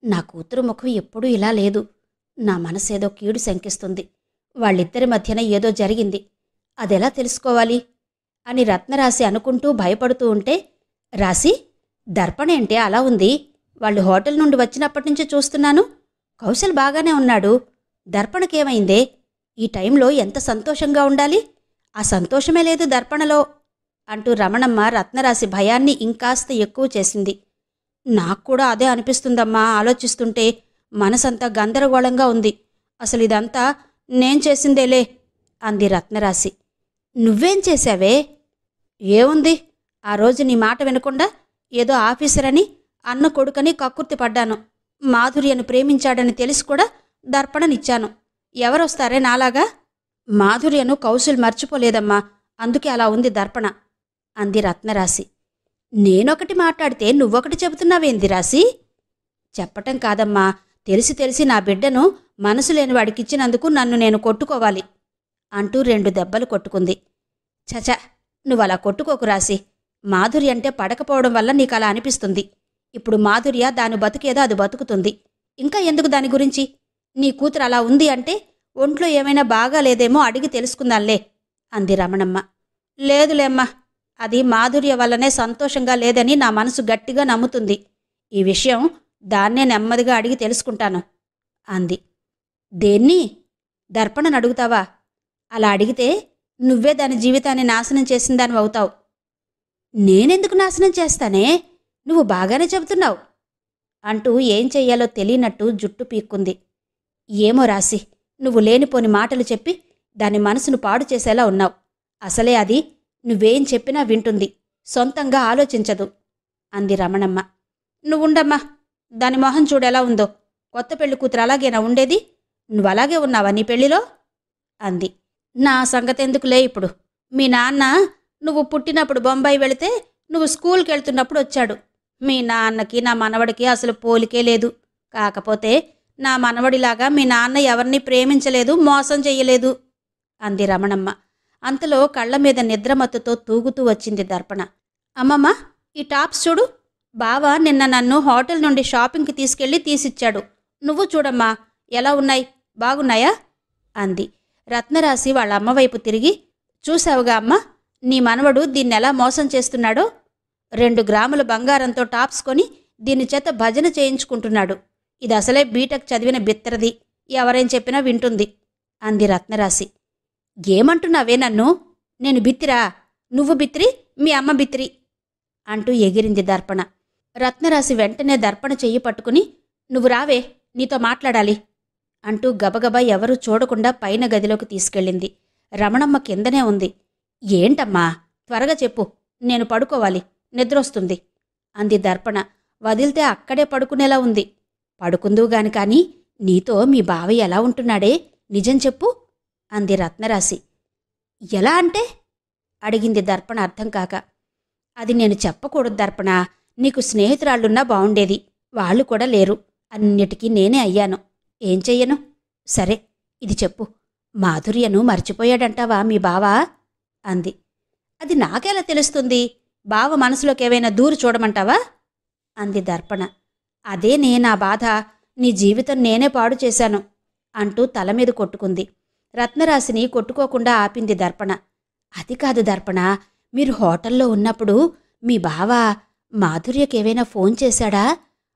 నా కూతురు ముఖం ఎప్పుడూ ఇలా లేదు. నా మనసేదో కీడు శంకిస్తుంది. వాళ్ళిద్దరి మధ్యన ఏదో జరిగింది. అదెలా తెలుసుకోవాలి అని రత్నరాశి అనుకుంటూ భయపడుతూ ఉంటే, రాశి, దర్పణేంటే అలా ఉంది? వాళ్ళు హోటల్ నుండి వచ్చినప్పటినుంచి చూస్తున్నాను. కౌశల్ బాగానే ఉన్నాడు. దర్పణకేమైందే? ఈ టైంలో ఎంత సంతోషంగా ఉండాలి, ఆ సంతోషమే లేదు దర్పణలో అంటూ రమణమ్మ రత్నరాశి భయాన్ని ఇంకాస్త ఎక్కువ చేసింది. నాక్కూడా అదే అనిపిస్తుందమ్మా. ఆలోచిస్తుంటే మనసంతా గందరగోళంగా ఉంది. అసలు ఇదంతా నేను చేసిందేలే అంది రత్నరాశి. నువ్వేం చేశావే? ఏముంది, ఆ రోజు నీ మాట వినకుండా ఏదో ఆఫీసర్ అని, అన్న కొడుకని కక్కుర్తి పడ్డాను. మాధుర్యను ప్రేమించాడని తెలిసి కూడా దర్పణనిచ్చాను. ఎవరొస్తారే నాలాగా? మాధుర్యను కౌశల్ మర్చిపోలేదమ్మా. అందుకే అలా ఉంది దర్పణ అంది రత్నరాశి. నేనొకటి మాట్లాడితే నువ్వొకటి చెబుతున్నావేంది రాశి? చెప్పటం కాదమ్మా, తెలిసి తెలిసి నా బిడ్డను మనసు లేని వాడికిచ్చినందుకు నన్ను నేను కొట్టుకోవాలి అంటూ 2 దెబ్బలు కొట్టుకుంది. చచ, నువ్వలా కొట్టుకోకు రాశి. మాధుర్య అంటే పడకపోవడం వల్ల నీకలా అనిపిస్తుంది. ఇప్పుడు మాధుర్య దాని బతుకేదో అది బతుకుతుంది. ఇంకా ఎందుకు దాని గురించి? నీ కూతురు అలా ఉంది అంటే ఒంట్లో ఏమైనా బాగాలేదేమో అడిగి తెలుసుకుందాంలే అంది రమణమ్మ. లేదులేమ్మా, అది మాధుర్య వల్లనే సంతోషంగా లేదని నా మనసు గట్టిగా నమ్ముతుంది. ఈ విషయం దాన్నే నెమ్మదిగా అడిగి తెలుసుకుంటాను అంది. దేన్ని? దర్పణను అడుగుతావా? అలా అడిగితే నువ్వే దాని జీవితాన్ని నాశనం చేసిందానివి అవుతావు. నేనెందుకు నాశనం చేస్తానే? నువ్వు బాగానే చెబుతున్నావు అంటూ ఏం చెయ్యాలో తెలియనట్టు జుట్టు పీక్కుంది. ఏమో రాశి, నువ్వు లేనిపోని మాటలు చెప్పి దాని మనసును పాడు చేసేలా ఉన్నావు. అసలే అది నువ్వేం చెప్పినా వింటుంది, సొంతంగా ఆలోచించదు అంది రమణమ్మ. నువ్వుండమ్మా, దాని మొహం చూడెలా ఉందో. కొత్త పెళ్లి కూతురు అలాగేనా ఉండేది? నువ్వలాగే ఉన్నావా నీ పెళ్లిలో అంది. నా సంగతెందుకులే ఇప్పుడు. మీ నాన్న నువ్వు పుట్టినప్పుడు బొంబాయి వెళితే నువ్వు స్కూల్కి వెళ్తున్నప్పుడు వచ్చాడు. మీ నాన్నకి నా మనవడికి అసలు పోలికే లేదు. కాకపోతే నా మనవడిలాగా మీ నాన్న ఎవరిని ప్రేమించలేదు, మోసం చెయ్యలేదు అంది రమణమ్మ. అంతలో కళ్ల మీద నిద్రమత్తుతో తూగుతూ వచ్చింది దర్పణ. అమ్మమ్మ, ఈ టాప్స్ చూడు. బావ నిన్న నన్ను హోటల్ నుండి షాపింగ్కి తీసుకెళ్లి తీసిచ్చాడు. నువ్వు చూడమ్మా, ఎలా ఉన్నాయి, బాగున్నాయా అంది. రత్నరాశి వాళ్ళ అమ్మవైపు తిరిగి, చూసావుగా అమ్మ, నీ మనవడు దీన్నెలా మోసం చేస్తున్నాడో. 2 గ్రాముల బంగారంతో టాప్స్ కొని దీని చేత భజన చేయించుకుంటున్నాడు. ఇది అసలే బీటెక్ చదివిన బిత్తరది, ఎవరేం చెప్పినా వింటుంది అంది రత్నరాశి. ఏమంటున్నావే నన్ను? నేను బిత్తిరా? నువ్వు బిత్తిరి, మీ అమ్మ బిత్తిరి అంటూ ఎగిరింది దర్పణ. రత్నరాశి వెంటనే దర్పణ చెయ్యి పట్టుకుని, నువ్వు రావే, నీతో మాట్లాడాలి అంటూ గబగబా ఎవరూ చూడకుండా పైన గదిలోకి తీసుకెళ్ళింది. రమణమ్మ కిందనే ఉంది. ఏంటమ్మా, త్వరగా చెప్పు, నేను పడుకోవాలి, నిద్రొస్తుంది అంది దర్పణ. వదిలితే అక్కడే పడుకునేలా ఉంది. పడుకుందువుగాని కాని నీతో మీ బావయ్య ఎలా ఉంటున్నాడే, నిజం చెప్పు అంది రత్నరాశి. ఎలా అంటే అడిగింది దర్పణ అర్థం కాక. అది నేను చెప్పకూడదు దర్పణ. నీకు స్నేహితురాళ్ళున్నా బావుండేది, వాళ్ళు కూడా లేరు. అన్నిటికీ నేనే అయ్యాను. ఏం చెయ్యను? సరే, ఇది చెప్పు, మాధుర్యను మర్చిపోయాడంటావా మీ బావా అంది. అది నాకెలా తెలుస్తుంది? బావ మనసులోకేవైనా దూరు చూడమంటావా అంది దర్పణ. అదే నా బాధ. నీ జీవితం నేనే పాడు చేశాను అంటూ తల మీద కొట్టుకుంది. రత్నరాశిని కొట్టుకోకుండా ఆపింది దర్పణ. అది కాదు దర్పణ, మీరు హోటల్లో ఉన్నప్పుడు మీ బావ మాధుర్యకేవైనా ఫోన్ చేశాడా?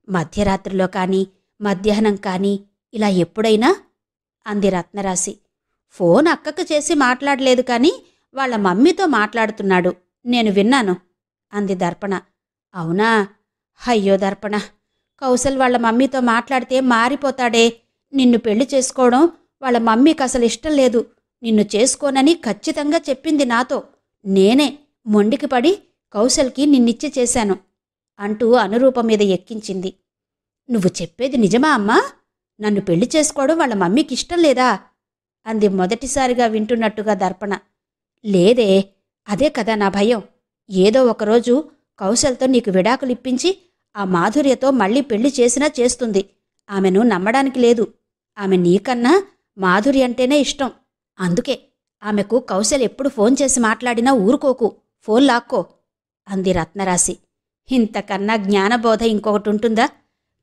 మధ్యరాత్రిలో కానీ, మధ్యాహ్నం కానీ, ఇలా ఎప్పుడైనా అంది రత్నరాశి. ఫోన్ అక్కకు చేసి మాట్లాడలేదు కానీ వాళ్ళ మమ్మీతో మాట్లాడుతున్నాడు, నేను విన్నాను అంది దర్పణ. అవునా? అయ్యో దర్పణ, కౌశల్ వాళ్ళ మమ్మీతో మాట్లాడితే మారిపోతాడే. నిన్ను పెళ్లి చేసుకోవడం వాళ్ళ మమ్మీకి అసలు ఇష్టం లేదు. నిన్ను చేసుకోనని ఖచ్చితంగా చెప్పింది నాతో. నేనే మొండికి పడి కౌశల్కి నిన్నిచ్చి చేశాను అంటూ అనురూప మీద ఎక్కించింది. నువ్వు చెప్పేది నిజమా అమ్మా? నన్ను పెళ్లి చేసుకోవడం వాళ్ళ మమ్మీకి ఇష్టం లేదా? అంది మొదటిసారిగా వింటున్నట్టుగా దర్పణ. లేదే, అదే కదా నా భయం. ఏదో ఒకరోజు కౌశల్తో నీకు విడాకులిప్పించి ఆ మాధుర్యతో మళ్ళీ పెళ్లి చేసినా చేస్తుంది. ఆమెను నమ్మడానికి లేదు. ఆమె నీకన్నా మాధుర్య అంటేనే ఇష్టం. అందుకే ఆమెకు కౌశల్ ఎప్పుడు ఫోన్ చేసి మాట్లాడినా ఊరుకోకు, ఫోన్ లాక్కో అంది రత్నరాశి. ఇంతకన్నా జ్ఞానబోధ ఇంకొకటుంటుందా?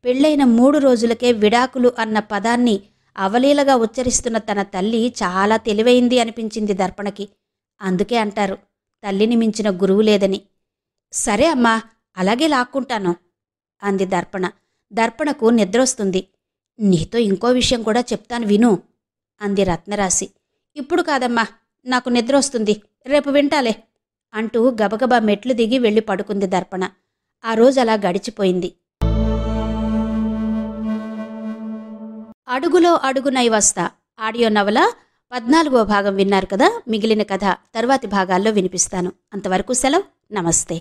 పెళ్లైన 3 రోజులకే విడాకులు అన్న పదాన్ని అవలీలగా ఉచ్చరిస్తున్న తన తల్లి చాలా తెలివైంది అనిపించింది దర్పణకి. అందుకే అంటారు, తల్లిని మించిన గురువు లేదని. సరే అమ్మా, అలాగే లాక్కుంటాను అంది దర్పణ. దర్పణకు నిద్రొస్తుంది. నీతో ఇంకో విషయం కూడా చెప్తాను విను అంది రత్నరాశి. ఇప్పుడు కాదమ్మా, నాకు నిద్రొస్తుంది, రేపు వింటాలే అంటూ గబగబా మెట్లు దిగి వెళ్ళి పడుకుంది దర్పణ. ఆ రోజలా గడిచిపోయింది. అడుగులో అడుగునై వస్తా ఆడియో నవల 14వ భాగం విన్నారు కదా. మిగిలిన కథ తర్వాతి భాగాల్లో వినిపిస్తాను. అంతవరకు సెలవు. నమస్తే.